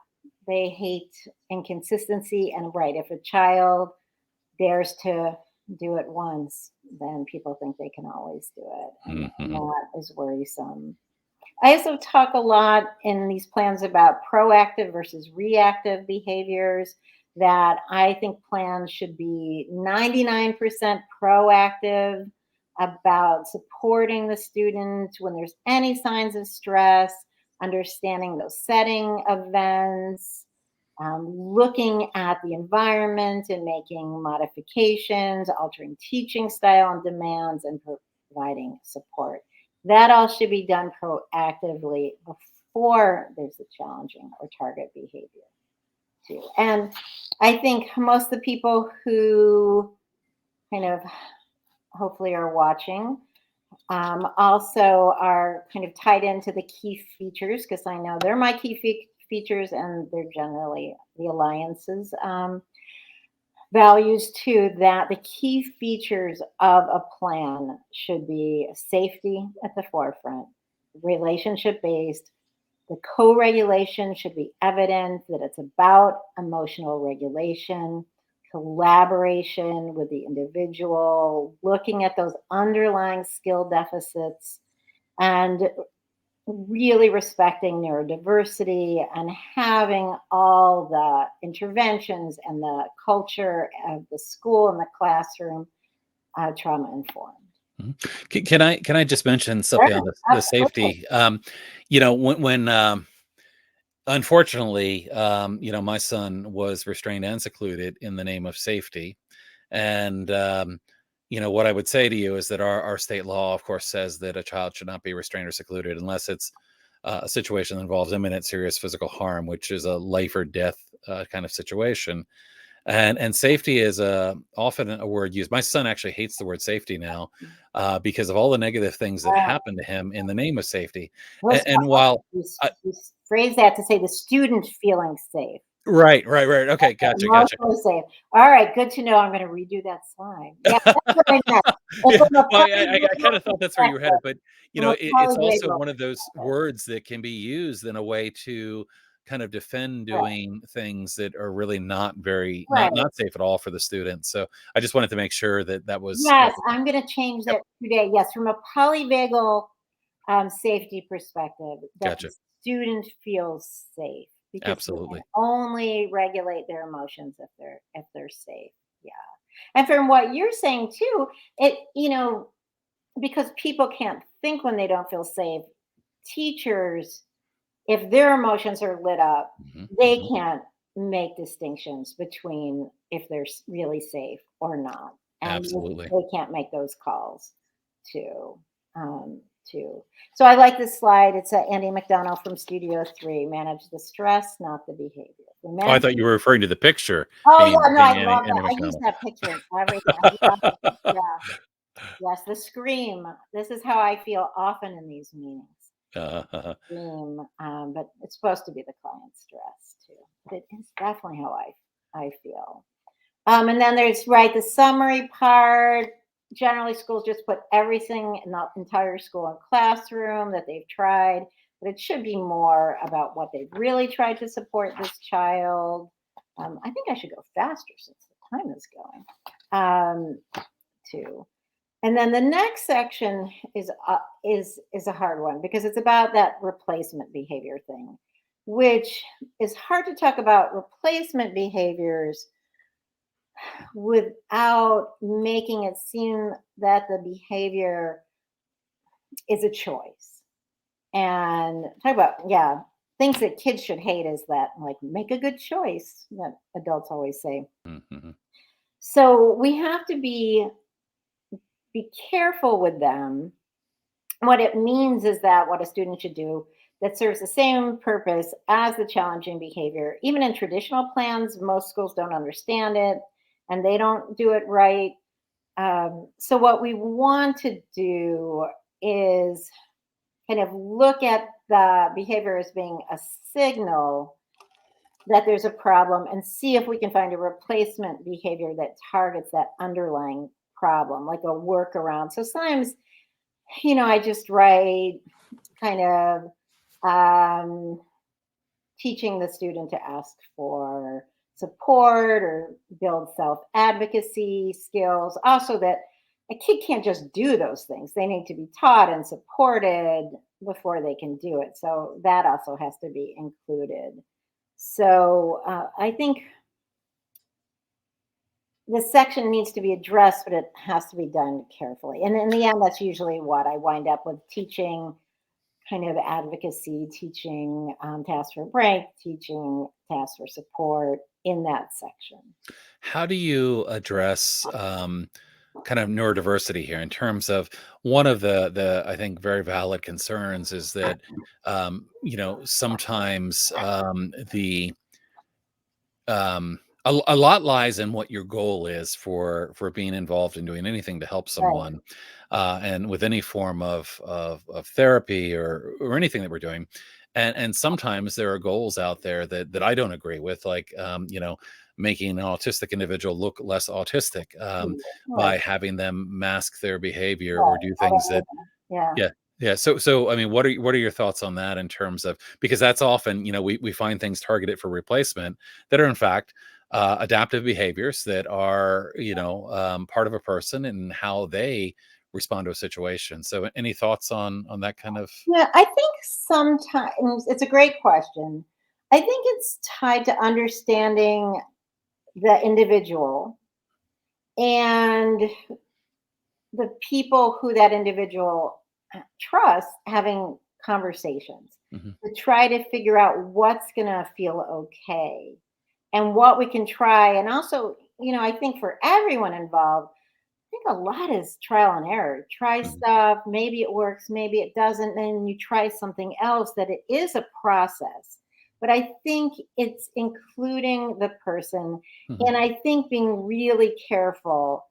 they hate inconsistency. And right, if a child dares to do it once, then people think they can always do it, and mhm, that is worrisome. I also talk a lot in these plans about proactive versus reactive behaviors, that I think plans should be 99% proactive about supporting the student when there's any signs of stress, understanding those setting events, looking at the environment and making modifications, altering teaching style and demands, and providing support. That all should be done proactively before there's a challenging or target behavior, too. And I think most of the people who kind of hopefully are watching also are kind of tied into the key features, because I know they're my key features and they're generally the alliances values too, that the key features of a plan should be safety at the forefront, relationship based, the co-regulation should be evident that it's about emotional regulation, collaboration with the individual, looking at those underlying skill deficits, and really respecting neurodiversity and having all the interventions and the culture of the school and the classroom trauma informed. mhm. Can I just mention Sure, something on the absolutely. safety? When unfortunately, my son was restrained and secluded in the name of safety. And, what I would say to you is that our state law, of course, says that a child should not be restrained or secluded unless it's a situation that involves imminent serious physical harm, which is a life or death kind of situation. And safety is often a word used. My son actually hates the word safety now because of all the negative things that Uh, happen to him in the name of safety. let's And while I, you phrase that to say the student feeling safe. right, right, right. Okay, gotcha, gotcha. Emotionally safe. All right, good to know. I'm going to redo that slide. Yeah, that's what I meant. And Yeah, from a well, I polyvagal kind of thought that's where you were headed, perspective, but from a it's also polyvagal one of those perspective. words that can be used in a way to kind of defend Right. doing things that are really not very Right. not safe at all for the students. So I just wanted to make sure that that Yes, was I'm going to change yep, that today. Yes, from a polyvagal safety perspective, that the gotcha. student feels safe because they can Absolutely. only regulate their emotions if they're safe. Yeah. And from what you're saying too, it because people can't think when they don't feel safe, teachers, if their emotions are lit up, Mhm, they mhm. can't make distinctions between if they're really safe or not. And Absolutely. they can't make those calls too. Um, too. So I like this slide. It's Andy McDonald from Studio 3. Manage the stress, not the behavior. We Oh, I manage. thought you were referring to the picture Oh being yeah, no, I love that. Annie I use McDonald. that picture in everything. I love it. Yeah. Yes, the scream. This is how I feel often in these meetings. Uh, Scream, but it's supposed to be the client's stress too. But it is definitely how I feel. And then there's right the summary part. Generally, schools just put everything in the entire school and classroom that they've tried, but it should be more about what they've really tried to support this child. I think I should go faster since the time is going. Too. And then the next section is a hard one because it's about that replacement behavior thing, which is hard to talk about replacement behaviors without making it seem that the behavior is a choice. And talk about, yeah, things that kids should hate is that, like, make a good choice, that adults always say. mhm. So we have to be careful with them. What it means is that what a student should do that serves the same purpose as the challenging behavior. Even in traditional plans, most schools don't understand it and they don't do it right. So, what we want to do is kind of look at the behavior as being a signal that there's a problem and see if we can find a replacement behavior that targets that underlying problem, like a workaround. So, sometimes, I just write kind of um, teaching the student to ask for support or build self advocacy skills. Also, that a kid can't just do those things, they need to be taught and supported before they can do it. So, that also has to be included. So, I think the section needs to be addressed, but it has to be done carefully. And in the end, that's usually what I wind up with teaching kind of advocacy, teaching tasks for break, teaching tasks for support in that section. How do you address kind of neurodiversity here in terms of one of the I think very valid concerns is that sometimes the a lot lies in what your goal is for being involved in doing anything to help Right. someone, and with any form of therapy or anything that we're doing, and sometimes there are goals out there that I don't agree with, like making an autistic individual look less autistic, Right. by having them mask their behavior or Right. do I things don't that either. Yeah. yeah. Yeah. So I mean, what are your thoughts on that in terms of because that's often, we find things targeted for replacement that are in fact adaptive behaviors that are, part of a person and how they respond to a situation. So any thoughts on that kind of Yeah, I think sometimes it's a great question. I think it's tied to understanding the individual and the people who that individual trusts having conversations Mhm, to try to figure out what's going to feel okay and what we can try. And also, I think for everyone involved, I think a lot is trial and error. Try mhm, stuff, maybe it works, maybe it doesn't, then you try something else, that it is a process. But I think it's including the person. mhm, And I think being really careful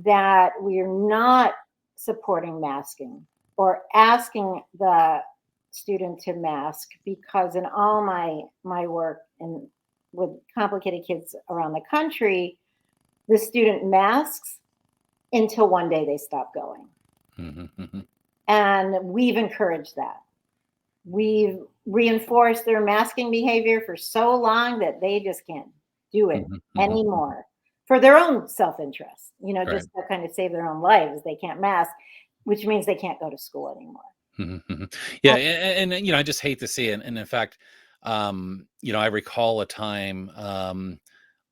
that we're not supporting masking or asking the student to mask, because in all my work and with complicated kids around the country, the student masks until one day they stop going. mhm, mhm. And we've encouraged that. We've reinforce their masking behavior for so long that they just can't do it anymore for their own self-interest, Right. just to kind of save their own lives. They can't mask, which means they can't go to school anymore. Yeah, and I just hate to see it. And in fact, I recall a time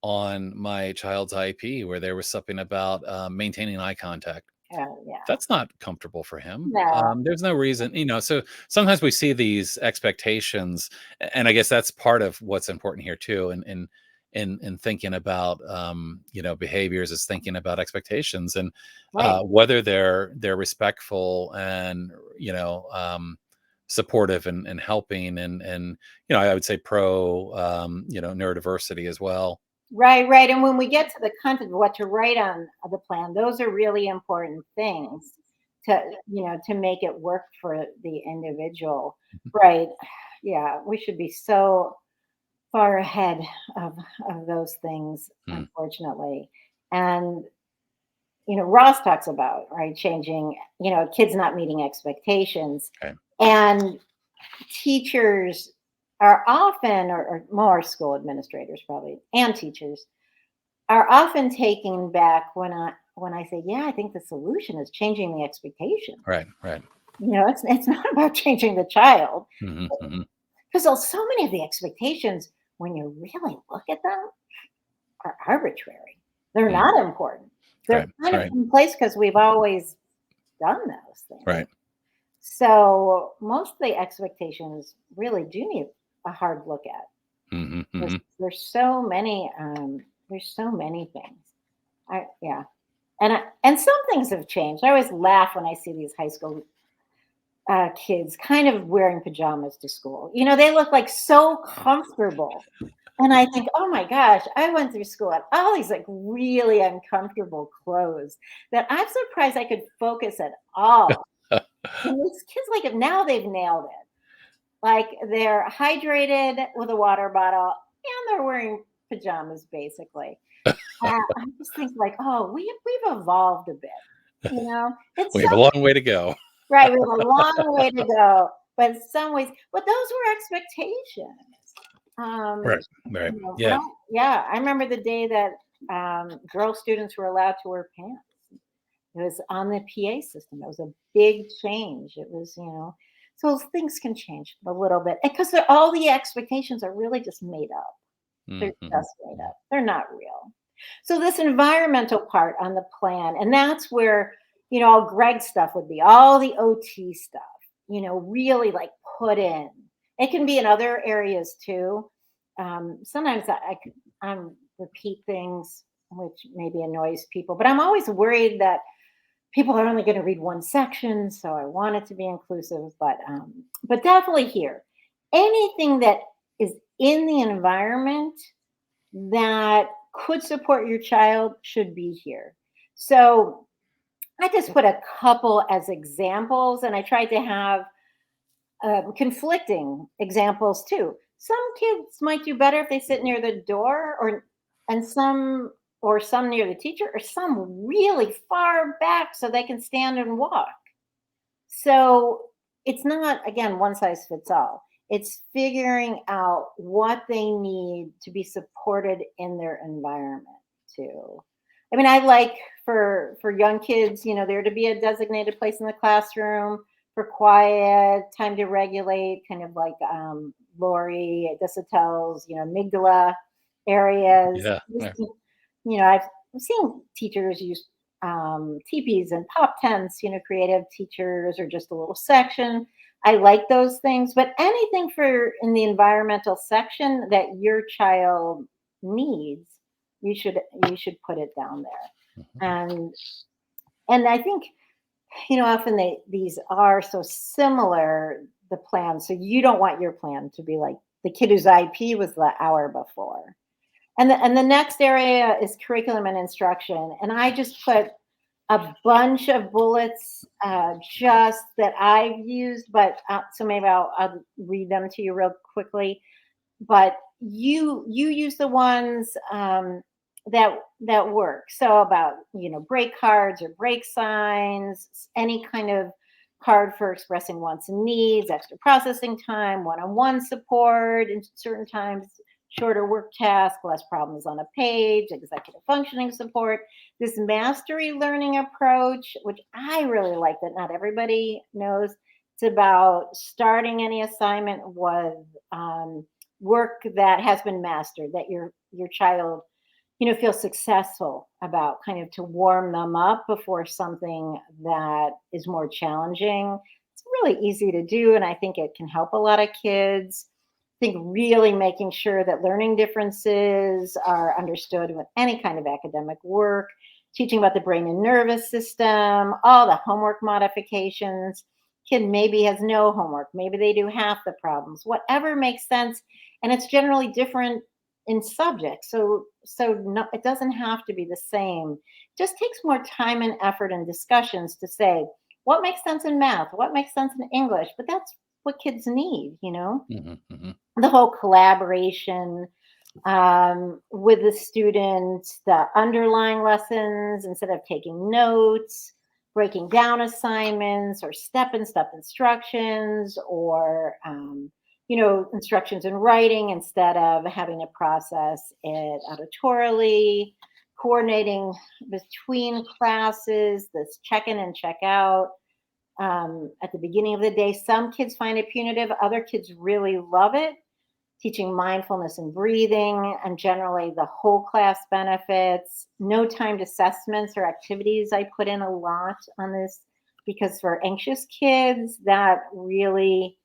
on my child's IEP where there was something about maintaining eye contact. Yeah. That's not comfortable for him. No. There's no reason, so sometimes we see these expectations, and I guess that's part of what's important here too. In thinking about behaviors is thinking about expectations, and Right. whether they're respectful and supportive and helping, and I would say pro neurodiversity as well. Right. And when we get to the content of what to write on the plan, those are really important things to make it work for the individual. Right. Yeah. We should be so far ahead of, of those things, Mm, unfortunately. And, Ross talks about, right, changing, kids not meeting expectations. okay. And teachers are often, or more school administrators probably, and teachers are often taken back when I say, yeah, I think the solution is changing the expectation. Right. It's not about changing the child, Hmm. because so many of the expectations, when you really look at them, are arbitrary. They're Mm, not important. They're kind of right. in place because we've always done those things. Right. So most of the expectations really do need a hard look at. Hmm. There's, Hmm. there's so many there's so many things. Yeah. And some things have changed. I always laugh when I see these high school kids kind of wearing pajamas to school. They look like so comfortable. And I think, oh my gosh, I went through school at all these like really uncomfortable clothes that I'm surprised I could focus at all. And these kids, like, now they've nailed it. Like, they're hydrated with a water bottle and they're wearing pajamas, basically. I just think, like, oh, we've evolved a bit. It's We so have a long way to go. right. We have a long way to go, but in some ways, but those were expectations. Um, Right. Yeah. yeah, I remember the day that girl students were allowed to wear pants. It was on the PA system. It was a big change. It was, so things can change a little bit because all the expectations are really just made up. They're Hmm. just made up. They're not real. So this environmental part on the plan, and that's where, all Greg stuff would be, all the OT stuff, really like put in. It can be in other areas too. Sometimes I'm repeat things, which maybe annoys people, but I'm always worried that people are only going to read one section, so I want it to be inclusive. But definitely here, anything that is in the environment that could support your child should be here. So I just put a couple as examples, and I tried to have conflicting examples too. Some kids might do better if they sit near the door, and some near the teacher, or some really far back so they can stand and walk. So it's not, again, one size fits all. It's figuring out what they need to be supported in their environment too. I mean, I like for young kids, there to be a designated place in the classroom for quiet, time to regulate, kind of like Lori Disatel's, amygdala areas. Yeah. Yeah. I've seen teachers use teepees and pop tents, creative teachers, or just a little section. I like those things, but anything for in the environmental section that your child needs, you should put it down there. Mhm. And I think, often these are so similar, the plan. So you don't want your plan to be like the kid whose IP was the hour before. And the next area is curriculum and instruction. And I just put a bunch of bullets just that I've used, but so maybe I'll read them to you real quickly. But you use the ones that work. So about break cards or break signs, any kind of card for expressing wants and needs, extra processing time, one-on-one support in certain times, shorter work tasks, less problems on a page, executive functioning support. This mastery learning approach, which I really like that not everybody knows, it's about starting any assignment with work that has been mastered, that your child feels successful about, kind of to warm them up before something that is more challenging. It's really easy to do, and I think it can help a lot of kids. I think really making sure that learning differences are understood with any kind of academic work, teaching about the brain and nervous system, all the homework modifications. Kid maybe has no homework, maybe they do half the problems, whatever makes sense. And it's generally different in subjects. So no, it doesn't have to be the same. It just takes more time and effort and discussions to say what makes sense in math, what makes sense in English, but that's what kids need, the whole collaboration with the students, the underlying lessons instead of taking notes, breaking down assignments or step-in-step instructions, or instructions in writing instead of having to process it auditorily, coordinating between classes, this check-in and check-out at the beginning of the day. Some kids find it punitive, other kids really love it. Teaching mindfulness and breathing, and generally the whole class benefits. No timed assessments or activities. I put in a lot on this because for anxious kids, that really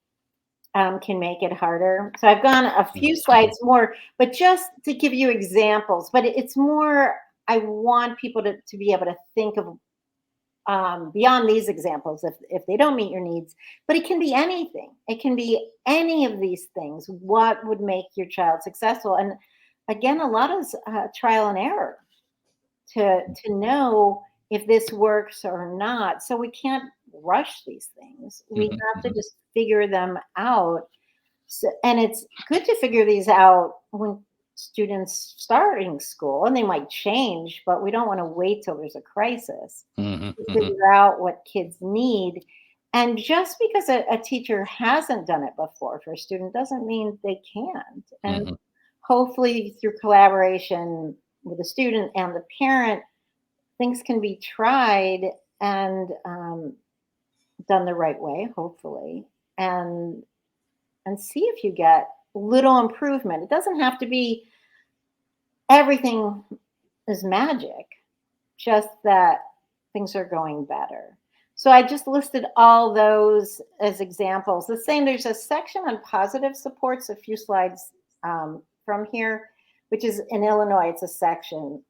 can make it harder. So I've gone a few slides more, but just to give you examples. But it's more, I want people to be able to think of beyond these examples if they don't meet your needs. But it can be anything. It can be any of these things. What would make your child successful? And again, a lot is trial and error to know if this works or not. So we can't rush these things. We have to just figure them out. So, and it's good to figure these out when students starting school, and they might change, but we don't want to wait till there's a crisis to figure out what kids need. And just because a teacher hasn't done it before for a student doesn't mean they can't. And hopefully through collaboration with the student and the parent, things can be tried and done the right way, hopefully, and see if you get little improvement. It doesn't have to be everything is magic, just that things are going better. So I just listed all those as examples. The same, there's a section on positive supports, a few slides from here, which is in Illinois, it's a section.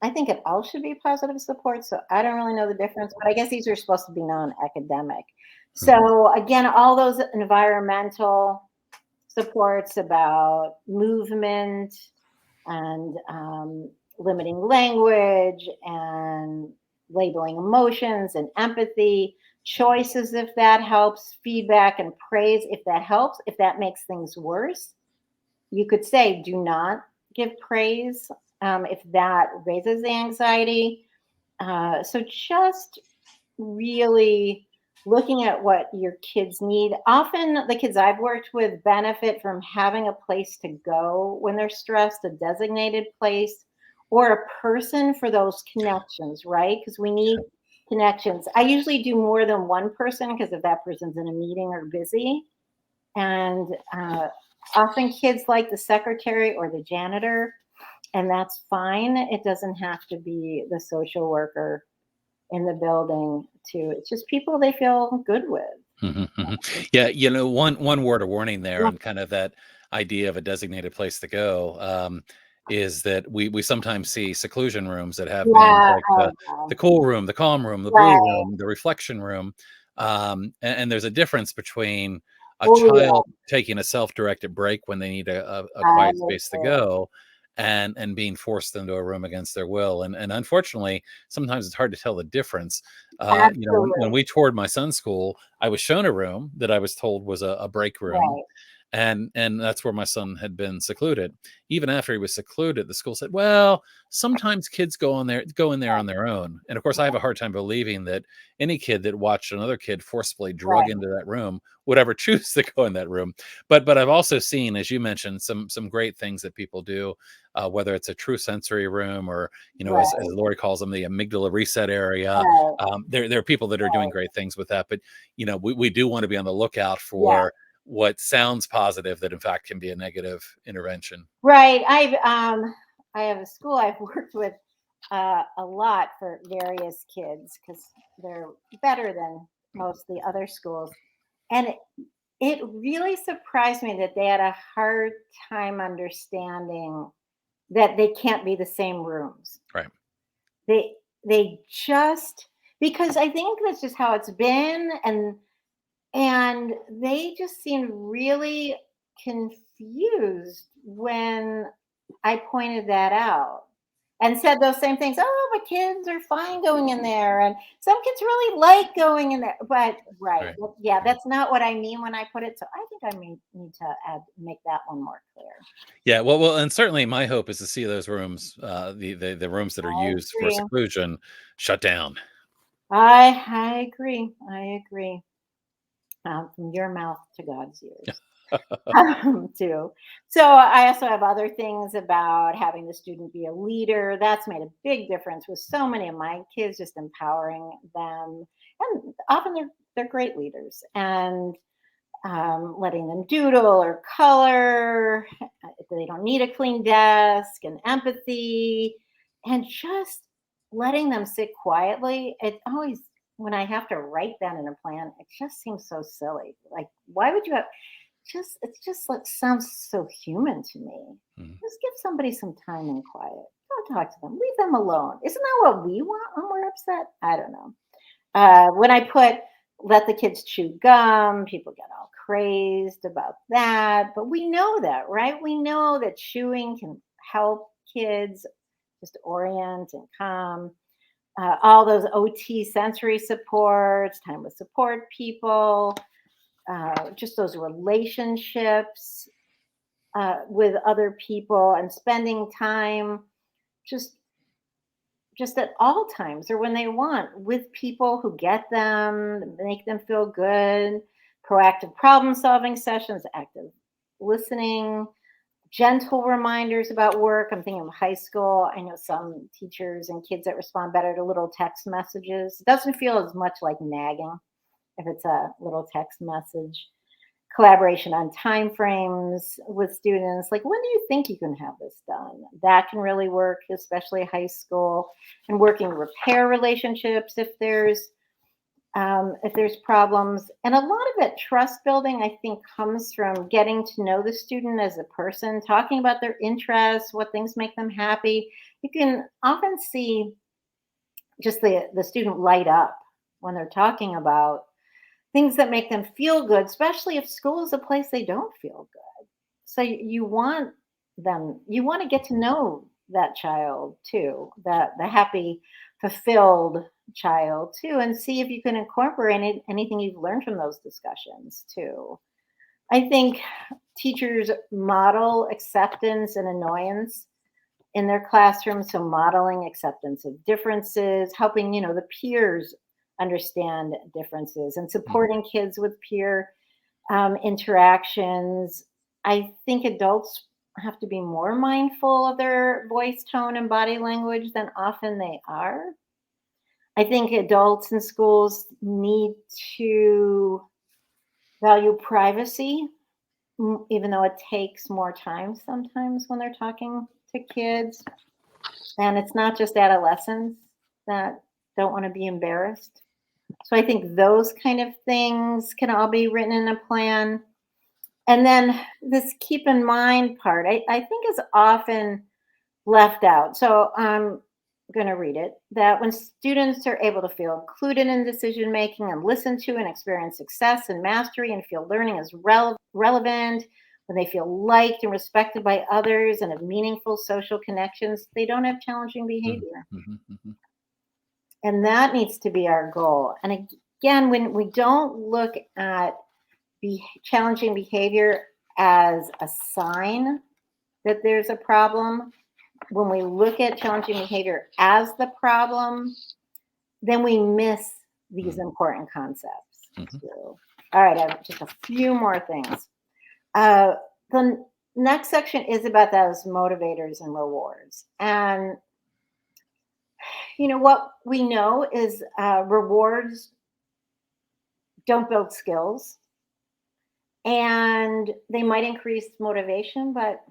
I think it all should be positive support, so I don't really know the difference, but I guess these are supposed to be non-academic. So again, all those environmental supports about movement and limiting language and labeling emotions and empathy, choices if that helps, feedback and praise if that helps. If that makes things worse, you could say do not give praise if that raises the anxiety. So just really looking at what your kids need. Often the kids I've worked with benefit from having a place to go when they're stressed, a designated place, or a person for those connections, right? Because we need connections. I usually do more than one person because if that person's in a meeting or busy. And often kids like the secretary or the janitor, and that's fine. It doesn't have to be the social worker in the building too. It's just people they feel good with. Yeah, one word of warning there on kind of that idea of a designated place to go is that we sometimes see seclusion rooms that have names like the cool room, the calm room, the blue room, the reflection room. And there's a difference between a child taking a self-directed break when they need a quiet space to go and being forced into a room against their will. And unfortunately, sometimes it's hard to tell the difference. When we toured my son's school, I was shown a room that I was told was a break room. and that's where my son had been secluded. Even after he was secluded, the school said, well, sometimes kids go in there on their own. And of course, I have a hard time believing that any kid that watched another kid forcibly drug Right. into that room would ever choose to go in that room. But I've also seen, as you mentioned, some great things that people do, whether it's a true sensory room or, as Right. Lori calls them, the amygdala reset area. Right. There are people that are doing great things with that. But we do want to be on the lookout Yeah. for what sounds positive that in fact can be a negative intervention. Right. I have a school I've worked with a lot for various kids because they're better than most of the other schools. And it really surprised me that they had a hard time understanding that they can't be the same rooms. Right. They just, because I think that's just how it's been, and they just seemed really confused when I pointed that out and said those same things. Oh, but kids are fine going in there, and some kids really like going in there. But right, Right. well, yeah, that's not what I mean when I put it. So I think I need to make that one more clear. Yeah. Well, and certainly my hope is to see those rooms, the rooms that are I used for agree. seclusion, shut down. I agree. I agree. From your mouth to God's ears. Too. So I also have other things about having the student be a leader. That's made a big difference with so many of my kids, just empowering them. And often they're great leaders, and letting them doodle or color. They don't need a clean desk, and empathy, and just letting them sit quietly. It always, when I have to write that in a plan, it just seems so silly. Like, why would you have just, it's just like sounds so human to me. Mhm. Just give somebody some time and quiet. Don't talk to them. Leave them alone. Isn't that what we want when we're upset? I don't know. When I put let the kids chew gum, people get all crazed about that. But we know that, right? We know that chewing can help kids just orient and calm. All those OT sensory supports, time with support people, just those relationships with other people and spending time just just at all times or when they want with people who get them, make them feel good, proactive problem solving sessions, active listening, gentle reminders about work. I'm thinking of high school. I know some teachers and kids that respond better to little text messages. It doesn't feel as much like nagging if it's a little text message. Collaboration on time frames with students, like when do you think you can have this done? That can really work, especially high school. And working repair relationships if there's problems. And a lot of that trust building, I think, comes from getting to know the student as a person, talking about their interests, what things make them happy. You can often see just the student light up when they're talking about things that make them feel good, especially if school is a place they don't feel good. So you want you want to get to know that child too, the happy, fulfilled child too, and see if you can incorporate anything you've learned from those discussions too. I think teachers model acceptance and annoyance in their classroom. So modeling acceptance of differences, helping, the peers understand differences and Mhm. supporting kids with peer interactions. I think adults have to be more mindful of their voice tone and body language than often they are. I think adults in schools need to value privacy, even though it takes more time sometimes when they're talking to kids. And it's not just adolescents that don't want to be embarrassed. So I think those kind of things can all be written in a plan. And then this keep in mind part, I think is often left out. So I'm going to read it that when students are able to feel included in decision making and listen to and experience success and mastery and feel learning is relevant, when they feel liked and respected by others and have meaningful social connections, they don't have challenging Mhm. behavior. Mhm. Mhm. And that needs to be our goal. And again, when we don't look at challenging behavior as a sign that there's a problem, when we look at challenging behavior as the problem, then we miss these important concepts too. All right, I have just a few more things. The next section is about those motivators and rewards. And, what we know is rewards don't build skills, and they might increase motivation, but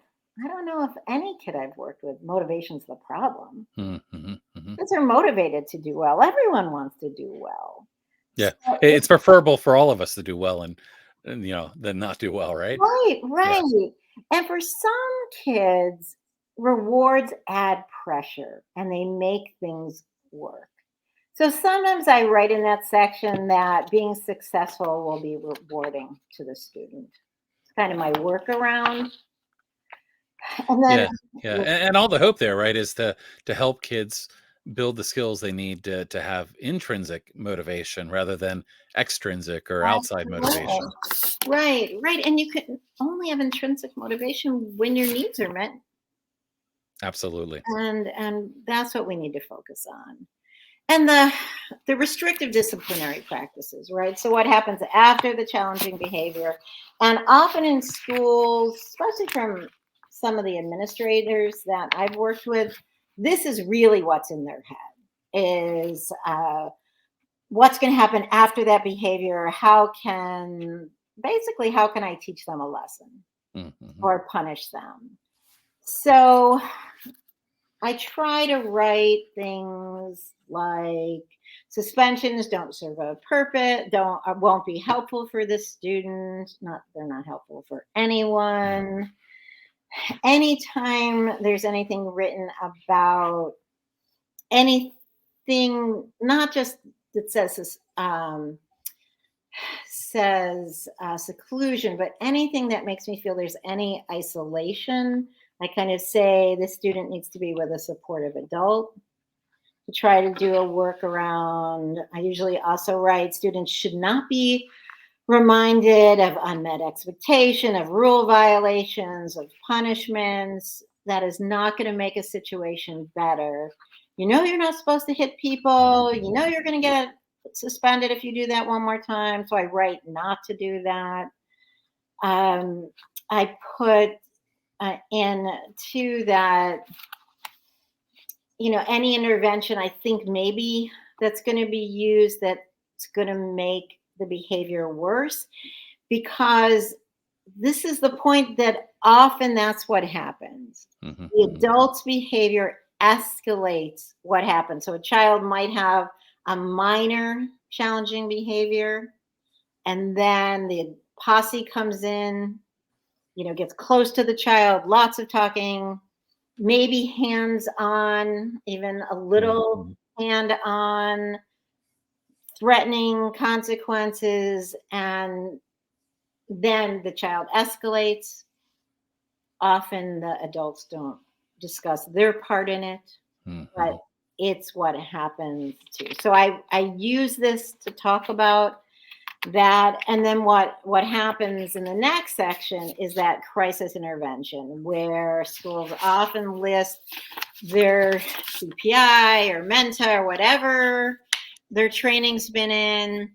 I don't know if any kid I've worked with, motivation's the problem. Kids are motivated to do well. Everyone wants to do well. Yeah, So it's preferable for all of us to do well and than not do well, right? right. Yeah. And for some kids, rewards add pressure and they make things work. So sometimes I write in that section that being successful will be rewarding to the student. It's kind of my workaround. And then Yeah. And all the hope there, right, is to help kids build the skills they need to have intrinsic motivation rather than extrinsic or outside motivation. right. And you can only have intrinsic motivation when your needs are met. Absolutely. And that's what we need to focus on. And the restrictive disciplinary practices, right? So what happens after the challenging behavior? And often in schools, especially from some of the administrators that I've worked with, this is really what's in their head is what's going to happen after that behavior? How can I teach them a lesson or punish them? So I try to write things like suspensions don't serve a purpose, won't be helpful for the student. They're not helpful for anyone. Anytime there's anything written about anything, not just that says seclusion, but anything that makes me feel there's any isolation, I kind of say the student needs to be with a supportive adult. To try to do a workaround. I usually also write students should not be reminded of unmet expectation, of rule violations, of punishments. That is not going to make a situation better. You're not supposed to hit people. You're going to get suspended if you do that one more time. So I write not to do that. I put into that, any intervention I think maybe that's going to be used that's going to make the behavior worse, because this is the point that often that's what happens. The adult's behavior escalates what happens. So a child might have a minor challenging behavior, and then the posse comes in, gets close to the child, lots of talking, maybe hands on, even a little hand on, threatening consequences, and then the child escalates. Often the adults don't discuss their part in it, but it's what happens too. So I use this to talk about that. And then what happens in the next section is that crisis intervention, where schools often list their CPI or Menta or whatever their training's been in,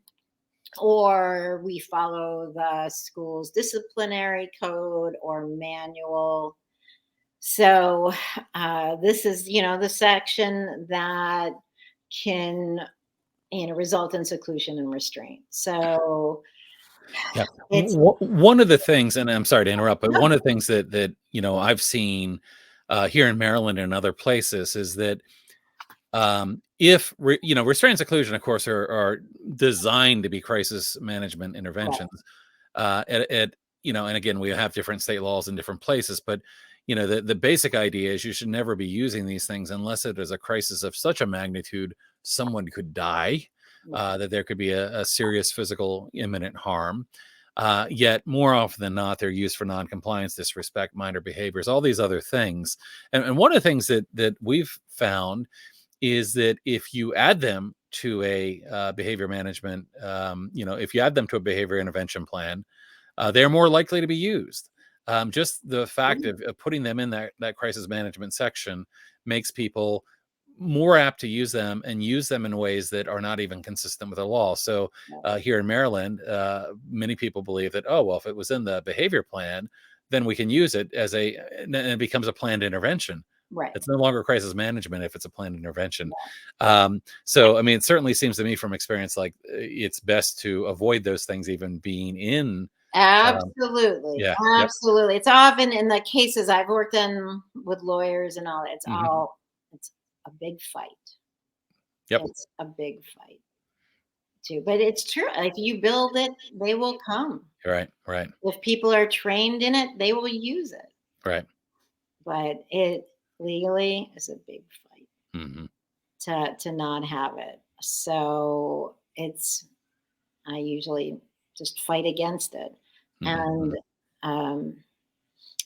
or we follow the school's disciplinary code or manual. So this is, the section that can result in seclusion and restraint. So yeah, one of the things, and I'm sorry to interrupt, but one of the things that I've seen here in Maryland and other places is that if restraint and seclusion, of course, are designed to be crisis management interventions. And again, we have different state laws in different places, but the basic idea is you should never be using these things unless it is a crisis of such a magnitude someone could die, that there could be a serious physical imminent harm. Yet more often than not, they're used for non-compliance, disrespect, minor behaviors, all these other things. And one of the things that we've found is that if you add them to a behavior management, if you add them to a behavior intervention plan, they're more likely to be used. Just the fact of putting them in that crisis management section makes people more apt to use them and use them in ways that are not even consistent with the law. So here in Maryland, many people believe that, oh, well, if it was in the behavior plan, then we can use it as and it becomes a planned intervention. Right. It's no longer crisis management if it's a planned intervention. So, I mean, it certainly seems to me from experience like it's best to avoid those things even being in. Absolutely. Yeah. Yep. Absolutely. It's often in the cases I've worked in with lawyers and all, it's a big fight. Yep. It's a big fight too. But it's true. If you build it, they will come. Right. Right. If people are trained in it, they will use it. Right. But it legally is a big fight Mm-hmm. to not have it. So I usually just fight against it. Mm-hmm.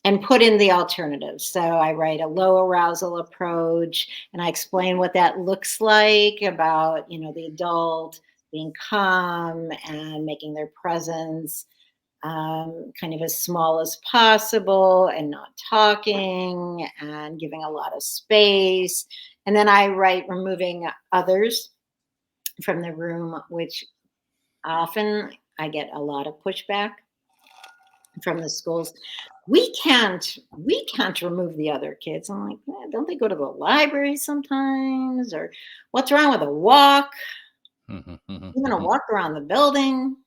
And put in the alternatives. So I write a low arousal approach, and I explain what that looks like about, the adult being calm and making their presence kind of as small as possible and not talking and giving a lot of space. And then I write removing others from the room, which often I get a lot of pushback from the schools. We can't remove the other kids. I'm like, don't they go to the library sometimes? Or what's wrong with a walk? Mm-hmm. You're going to walk around the building,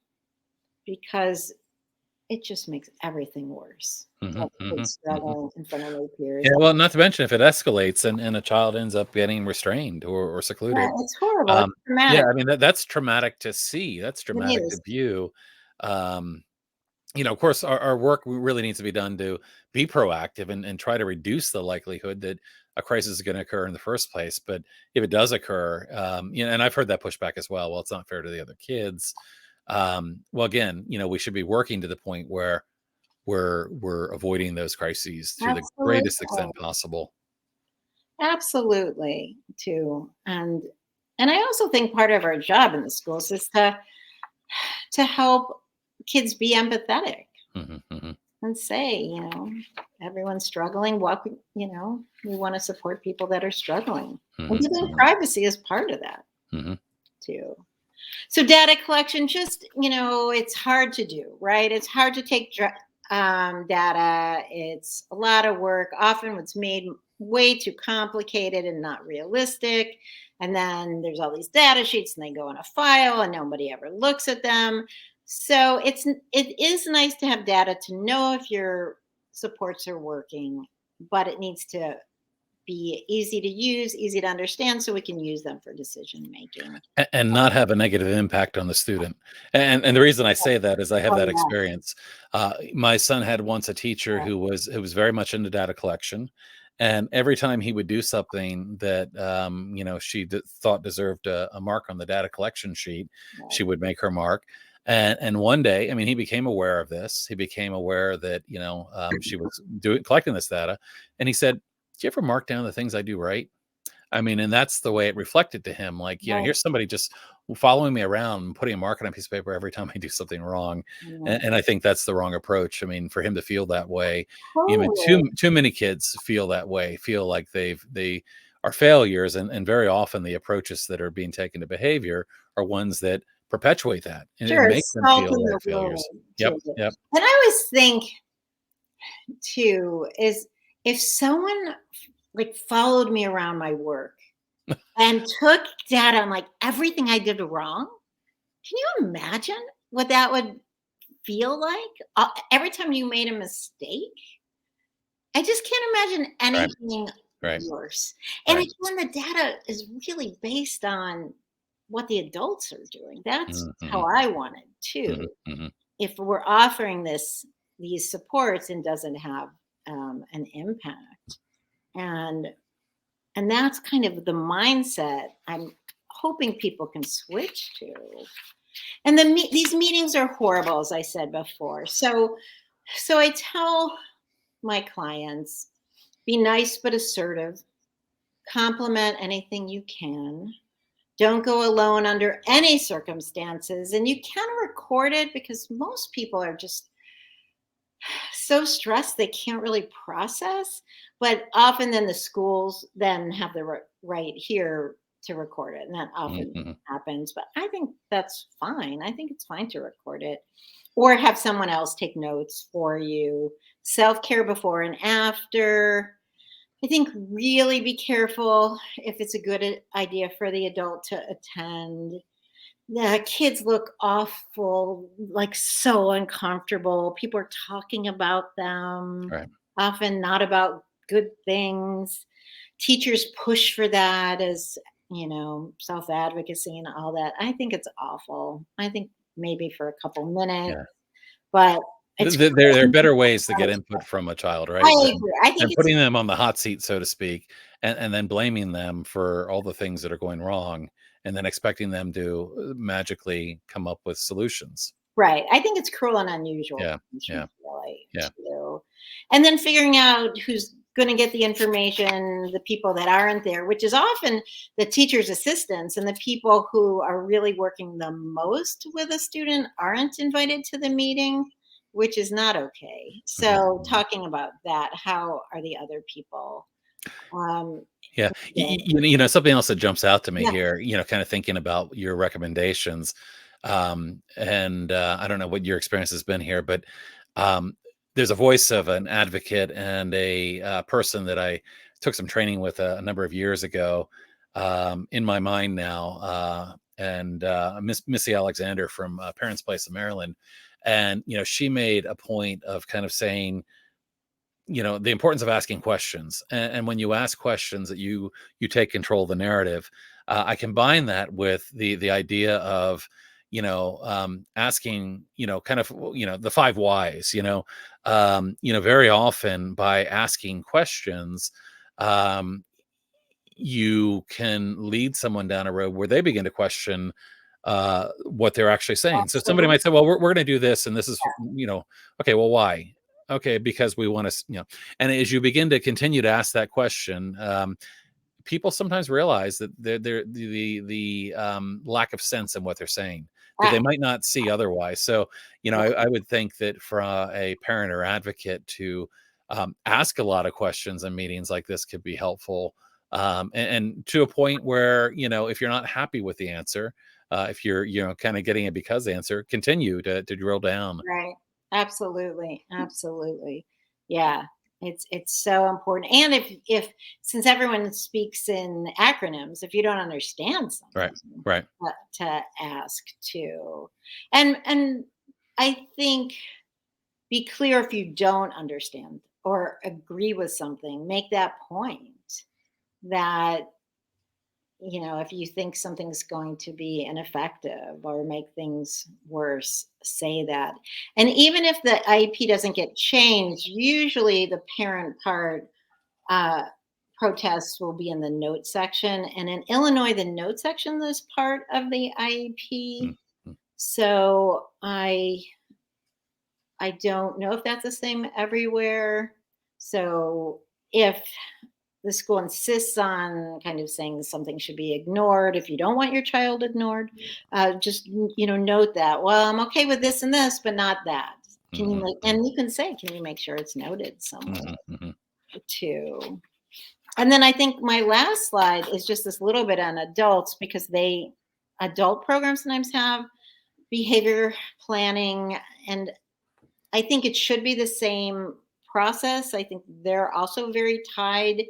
because it just makes everything worse. To have kids struggle in front of their peers. Yeah, well, not to mention if it escalates and a child ends up getting restrained or Yeah, secluded. it's horrible. It's Yeah, traumatic. I mean that's traumatic to see. That's It traumatic to is. view. Of course, our work really needs to be done to be proactive and try to reduce the likelihood that a crisis is going to occur in the first place. But if it does occur, and I've heard that pushback as well. Well, it's not fair to the other kids. Well, again, we should be working to the point where we're avoiding those crises to the Absolutely. greatest extent possible. Absolutely, too. And I also think part of our job in the schools is to help kids be empathetic Hmm. and say, everyone's struggling. We want to support people that are struggling. And Hmm. giving privacy is part of that Hmm. too. So data collection, just, it's hard to do, right? It's hard to take data. It's a lot of work. Often it's made way too complicated and not realistic. And then there's all these data sheets and they go in a file and nobody ever looks at them. So it is nice to have data to know if your supports are working, but it needs to be easy to use, easy to understand, so we can use them for decision making. And not have a negative impact on the student. And the reason I say that is I have Oh that yeah. experience. My son had once a teacher who was very much into data collection, and every time he would do something that she thought deserved a mark on the data collection sheet, she would make her mark. And one day, I mean, he became aware of this. He became aware that she was collecting this data, and he said, "Do you ever mark down the things I do right?" I mean, and that's the way it reflected to him. Like, Right. here's somebody just following me around and putting a mark on a piece of paper every time I do something wrong. And I think that's the wrong approach. I mean, for him to feel that way, Totally. too many kids feel that way, feel like they are failures. And very often the approaches that are being taken to behavior are ones that perpetuate that and Sure, make them salt feel in the like wound failures. too. Yep. Yep. And I always think too is, if someone like followed me around my work and took data on like everything I did wrong, can you imagine what that would feel like? Every time you made a mistake, I just can't imagine Right. anything Right. worse. And Right. again, the data is really based on what the adults are doing. That's Mm-hmm. how I want it Hmm. too. Hmm. If we're offering these supports and doesn't have an impact, and that's kind of the mindset I'm hoping people can switch to. And these meetings are horrible, as I said before. So I tell my clients, be nice but assertive, compliment anything you can, don't go alone under any circumstances, and you can record it because most people are just so stressed they can't really process. But often then the schools then have the right here to record it, and that often Mhm. happens. But I think that's fine. I think it's fine to record it or have someone else take notes for you. Self-care before and after. I think really be careful if it's a good idea for the adult to attend. The kids look awful, like so uncomfortable. People are talking about them, Right. often not about good things. Teachers push for that as, self advocacy and all that. I think it's awful. I think maybe for a couple minutes, Yeah. but it's There are better ways to get input from a child, I right? agree. I think Than it's putting them on the hot seat, so to speak, and then blaming them for all the things that are going wrong, and then expecting them to magically come up with solutions. right. I think it's cruel and unusual Yeah. punishment, Yeah. really, Yeah. too. And then figuring out who's going to get the information, the people that aren't there, which is often the teacher's assistants, and the people who are really working the most with a student aren't invited to the meeting, which is not okay. Mhm. So, Mhm. talking about that, how are the other people? Um, Yeah. yeah, Something else that jumps out to me yeah, here, kind of thinking about your recommendations. And I don't know what your experience has been here, but um, there's a voice of an advocate and a person that I took some training with a number of years ago in my mind now. And Missy Alexander from Parents Place in Maryland. And, she made a point of kind of saying, the importance of asking questions, and when you ask questions that you take control of the narrative. I combine that with the idea of asking, kind of, the five whys. Very often by asking questions, um you can lead someone down a road where they begin to question what they're actually saying. So somebody absolutely. might say, well, we're going to do this, and this is, okay, well, why? Okay, because we want to, and as you begin to continue to ask that question, people sometimes realize that the lack of sense in what they're saying that Uh, they might not see otherwise. So, I would think that for a parent or advocate to ask a lot of questions in meetings like this could be helpful, and to a point where, if you're not happy with the answer, if you're kind of getting a because answer, continue to drill down. Right. Absolutely. Absolutely. Yeah. It's so important. And if since everyone speaks in acronyms, if you don't understand Right. something, Right. to ask too. And I think be clear if you don't understand or agree with something, make that point that if you think something's going to be ineffective or make things worse, say that. And even if the IEP doesn't get changed, usually the parent part uh, protests will be in the note section. And in Illinois, the note section is part of the IEP. Mm, mm. So I don't know if that's the same everywhere. So if the school insists on kind of saying something should be ignored if you don't want your child ignored, just note that, well, I'm okay with this and this but not that. Can you Mhm, make, mhm, and you can say, can you make sure it's noted somewhere mhm, mhm. too? And then I think my last slide is just this little bit on adults, because adult programs sometimes have behavior planning, and I think it should be the same process. I think they're also very tied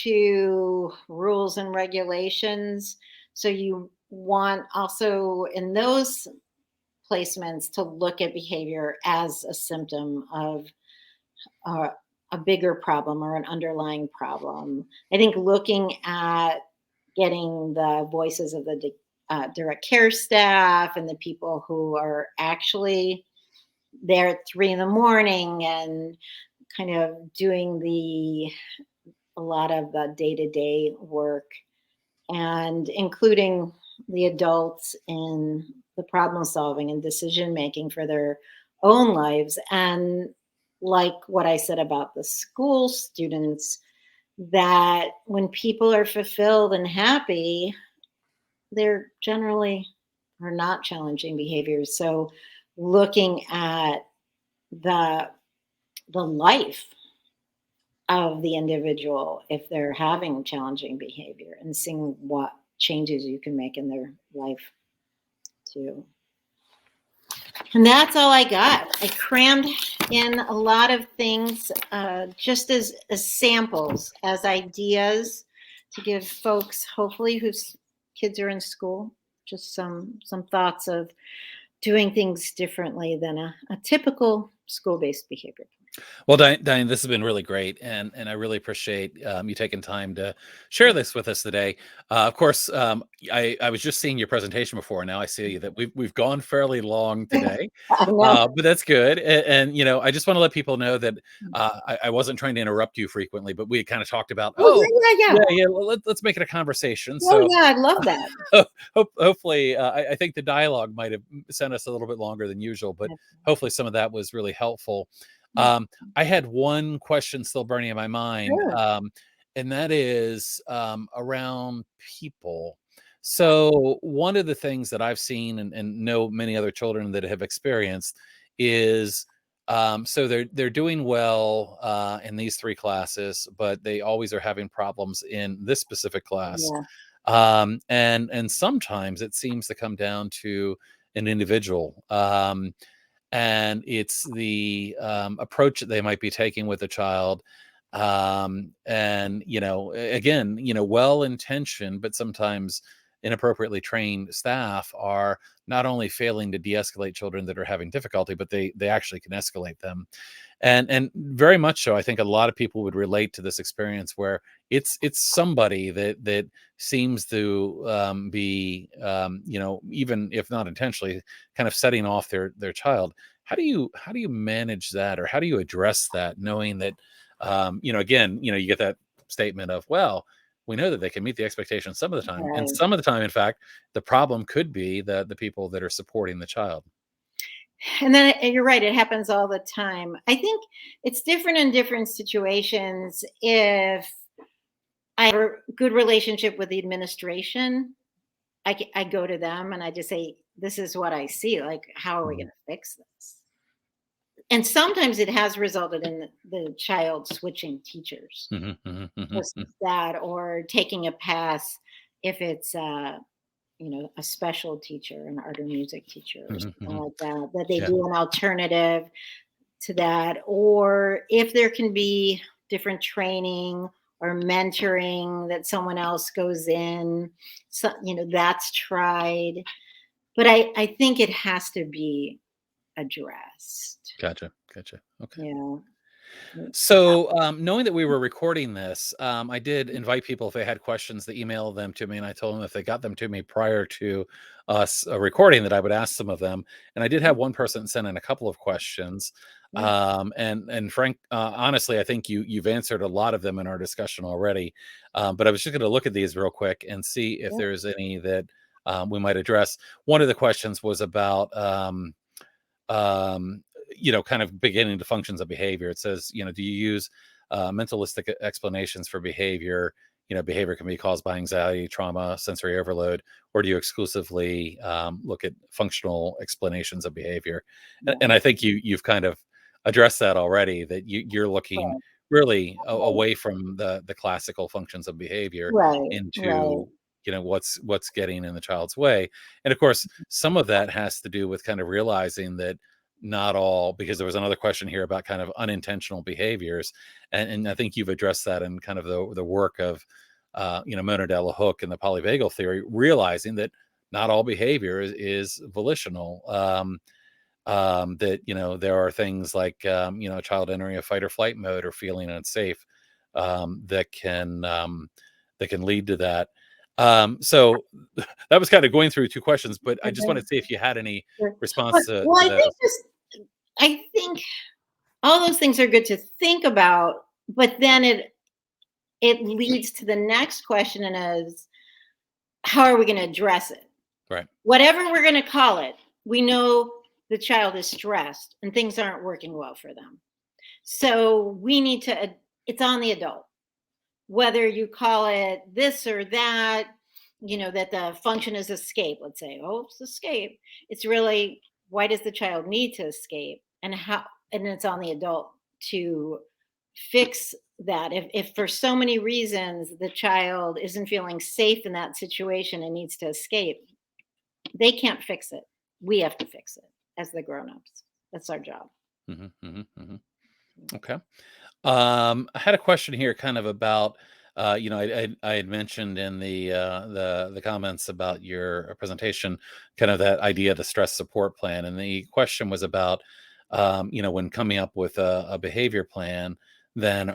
to rules and regulations. So you want also in those placements to look at behavior as a symptom of uh, a bigger problem or an underlying problem. I think looking at getting the voices of the direct care staff and the people who are actually there at 3 in the morning and kind of doing a lot of the day-to-day work, and including the adults in the problem solving and decision making for their own lives. And like what I said about the school students, that when people are fulfilled and happy, they're generally are not challenging behaviors. So looking at the the life of the individual if they're having challenging behavior, and seeing what changes you can make in their life too. And that's all I got. I crammed in a lot of things, just as samples, as ideas to give folks, hopefully, whose kids are in school, just some thoughts of doing things differently than a typical school-based behavior. Well, Diane, this has been really great, and I really appreciate you taking time to share this with us today. Of course, I was just seeing your presentation before. Now I see that we've gone fairly long today, I know. but that's good. And you know, I just want to let people know that I wasn't trying to interrupt you frequently, but we kind of talked about, Oh, oh, yeah, yeah, yeah. yeah, well, let's make it a conversation. Oh, So yeah, I love that. hopefully, I think the dialogue might have sent us a little bit longer than usual, but hopefully some of that was really helpful. I had one question still burning in my mind, Sure. and that is around people. So one of the things that I've seen and know many other children that have experienced is so they're doing well in these three classes, but they always are having problems in this specific class. Yeah. And sometimes it seems to come down to an individual. And it's the approach that they might be taking with a child. And you know, again, you know, well intentioned but sometimes inappropriately trained staff are not only failing to de-escalate children that are having difficulty, but they actually can escalate them. And very much so, I think a lot of people would relate to this experience where it's somebody that seems to be you know, even if not intentionally, kind of setting off their child. How do you manage that, or how do you address that, knowing that you know, again, you know, you get that statement of, well, we know that they can meet the expectations some of the time, and Right. some of the time, in fact, the problem could be the people that are supporting the child. And then you're right, it happens all the time. I think it's different in different situations. If I have a good relationship with the administration, I go to them and I just say, this is what I see. Like, how are we Mhm, going to fix this? And sometimes it has resulted in the child switching teachers, mhm, mhm, mhm, just mhm, that, or taking a pass if it's a special teacher, an art or music teacher, or mhm, something mhm. like that, that they Yeah. do an alternative to that. Or if there can be different training or mentoring that someone else goes in, so that's tried. But I think it has to be addressed. Gotcha. Gotcha. Okay. Yeah. So, knowing that we were recording this, I did invite people if they had questions to email them to me, and I told them if they got them to me prior to us recording, that I would ask some of them. And I did have one person send in a couple of questions. Yeah. And Frank, honestly, I think you've answered a lot of them in our discussion already. But I was just going to look at these real quick and see if Yeah. there's any that we might address. One of the questions was about. Um, you know, kind of beginning to functions of behavior. It says, you know, do you use mentalistic explanations for behavior? You know, behavior can be caused by anxiety, trauma, sensory overload, or do you exclusively look at functional explanations of behavior? Yeah. And I think you've kind of addressed that already. That you're looking really Right. away from the classical functions of behavior Right. Right. into, you know, what's getting in the child's way. And of course, some of that has to do with kind of realizing that not all, because there was another question here about kind of unintentional behaviors, and I think you've addressed that in kind of the work of you know, Mona de la Hook and the polyvagal theory, realizing that not all behavior is volitional. That, you know, there are things like you know, a child entering a fight or flight mode or feeling unsafe that can lead to that. So that was kind of going through two questions, but I just wanted Okay. to see if you had any Sure. response Well, to those. I think all those things are good to think about, but then it leads to the next question, and is, how are we going to address it? Right. Whatever we're going to call it, we know the child is stressed and things aren't working well for them. So we need to, it's on the adult, whether you call it this or that, that the function is escape. Let's say, oh, it's escape. It's really, why does the child need to escape, and how, and it's on the adult to fix that. If for so many reasons the child isn't feeling safe in that situation and needs to escape, they can't fix it. We have to fix it as the grown-ups. That's our job. Okay. I had a question here kind of about, I had mentioned in the comments about your presentation, kind of that idea of the stress support plan. And the question was about, when coming up with a behavior plan, then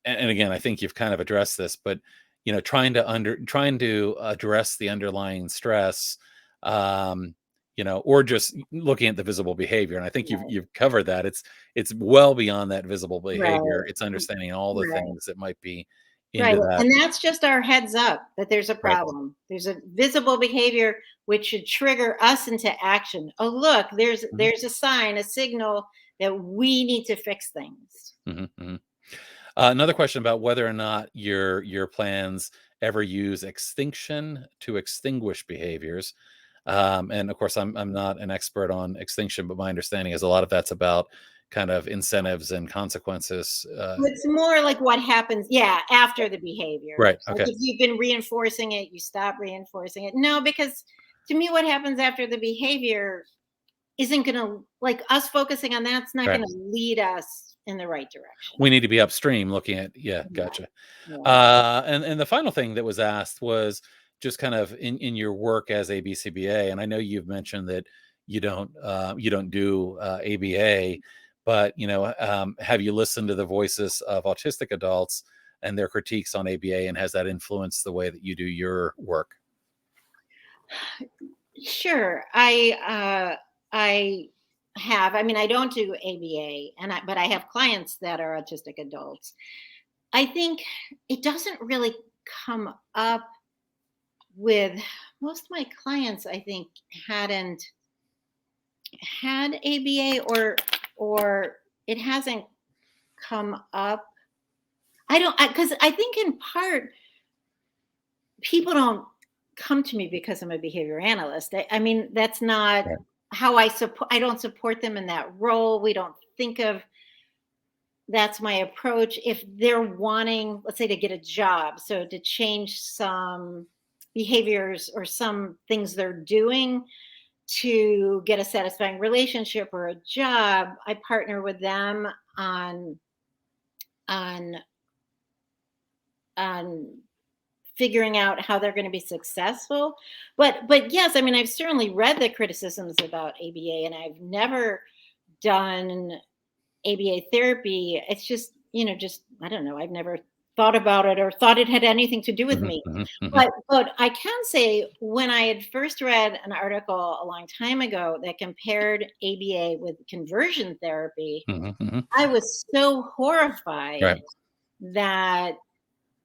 and again, I think you've kind of addressed this, but trying to address the underlying stress, um, or just looking at the visible behavior. And I think Right, you've covered that. It's well beyond that visible behavior. right, It's understanding all the right, things that might be right. into that. And that's just our heads up that there's a Right. problem. There's a visible behavior which should trigger us into action. Oh, look, Mhm, there's a sign, a signal that we need to fix things. mhm, mhm. Another question about whether or not your plans ever use extinction to extinguish behaviors. And of course, I'm not an expert on extinction, but my understanding is a lot of that's about kind of incentives and consequences. It's more like what happens, yeah, after the behavior. Right. Like Okay. if you've been reinforcing it, you stop reinforcing it. No, because to me, what happens after the behavior isn't gonna, like, us focusing on that's not Right. gonna lead us in the right direction. We need to be upstream looking at. Yeah. Yeah, Gotcha. yeah. And the final thing that was asked was just kind of in your work as a BCBA, and I know you've mentioned that you don't do ABA, but have you listened to the voices of autistic adults and their critiques on ABA, and has that influenced the way that you do your work? Sure. I have. I mean, I don't do ABA, but I have clients that are autistic adults. I think it doesn't really come up with most of my clients. I think hadn't had ABA, or it hasn't come up. I don't, because I think in part people don't come to me because I'm a behavior analyst. I mean, that's not Right. how I support. I don't support them in that role. We don't think of that's my approach. If they're wanting, let's say, to get a job, so to change some behaviors or some things they're doing to get a satisfying relationship or a job, I partner with them on on figuring out how they're going to be successful. But yes, I mean, I've certainly read the criticisms about ABA, and I've never done ABA therapy. It's just, just, I don't know, I've never thought about it or thought it had anything to do with Mhm, me. mhm, mhm, But I can say when I had first read an article a long time ago that compared ABA with conversion therapy, mhm, mhm. I was so horrified Right. that,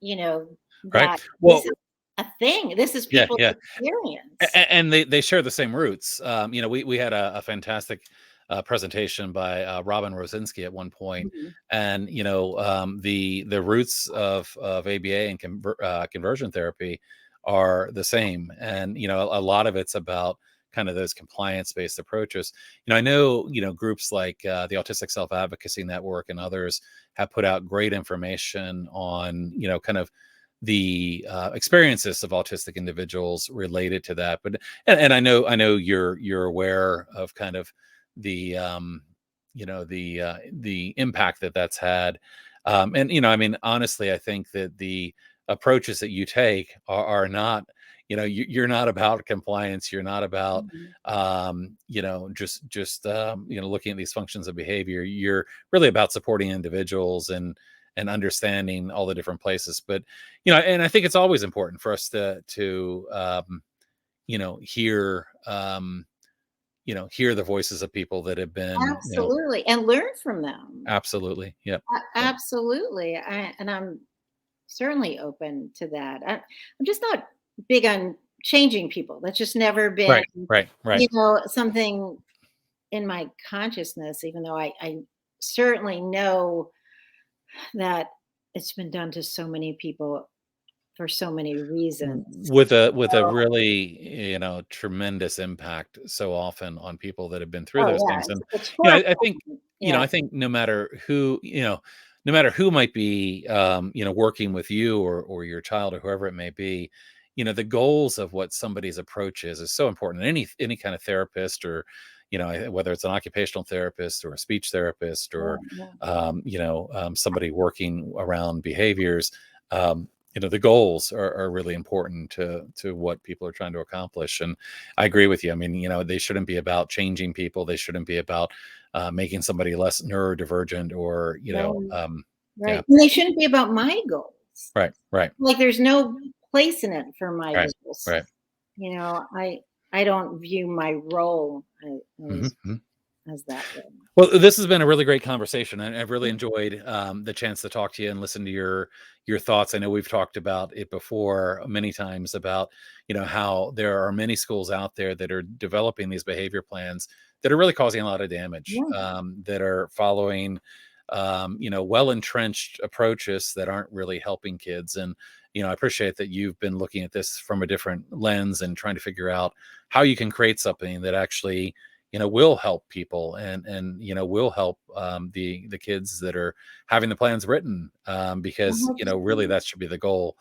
you know, Right. that this is Well, a thing. This is yeah, people's yeah. experience. And they share the same roots. We had a fantastic presentation by Robin Rosinski at one point, Mhm. and the roots of ABA and conversion therapy are the same, and a lot of it's about kind of those compliance based approaches. I know groups like the Autistic Self Advocacy Network and others have put out great information on kind of the experiences of autistic individuals related to that. But and I know you're aware of kind of the the impact that that's had. And I mean, honestly, I think that the approaches that you take are not, you're not about compliance. You're not about Mhm. just looking at these functions of behavior. You're really about supporting individuals and understanding all the different places. But and I think it's always important for us to hear hear the voices of people that have been Absolutely, and learn from them. absolutely. Yep. Yep. Absolutely, and I'm certainly open to that. I'm just not big on changing people. That's just never been, Right. Right. Right. something in my consciousness, even though I certainly know that it's been done to so many people for so many reasons. With a really tremendous impact so often on people that have been through Oh, those yeah, things. And it's I think horrifying. Yeah. I think no matter who might be, working with you or your child or whoever it may be, the goals of what somebody's approach is so important. Any kind of therapist, or whether it's an occupational therapist or a speech therapist, Yeah. or Yeah. somebody working around behaviors. The goals are really important to what people are trying to accomplish. And I agree with you. I mean, they shouldn't be about changing people. They shouldn't be about making somebody less neurodivergent, or Right. yeah. Right. And they shouldn't be about my goals. Right, right, Like there's no place in it for my right, goals. right. I don't view my role Mhm, mhm. as that way. Well, this has been a really great conversation, and I've really enjoyed the chance to talk to you and listen to your thoughts. I know we've talked about it before many times, about how there are many schools out there that are developing these behavior plans that are really causing a lot of damage, Yeah. that are following well entrenched approaches that aren't really helping kids. And I appreciate that you've been looking at this from a different lens and trying to figure out how you can create something that actually will help people, and will help the kids that are having the plans written, I because hope really so. that should be the goal.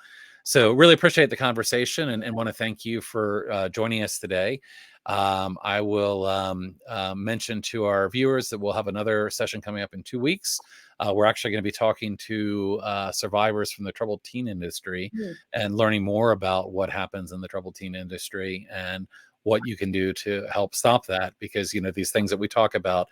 So really appreciate the conversation, and want to thank you for joining us today. I will mention to our viewers that we'll have another session coming up in 2 weeks. We're actually going to be talking to survivors from the troubled teen industry, Mm. and learning more about what happens in the troubled teen industry, and what you can do to help stop that. Because these things that we talk about,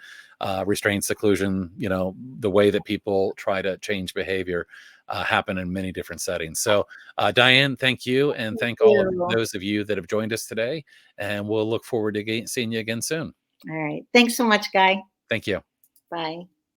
restraint, seclusion, the way that people try to change behavior, happen in many different settings. So Diane, thank you, and Thank thank all of you. those of you that have joined us today, and we'll look forward to seeing you again soon. All right. Thanks so much, Guy. Thank you. Bye.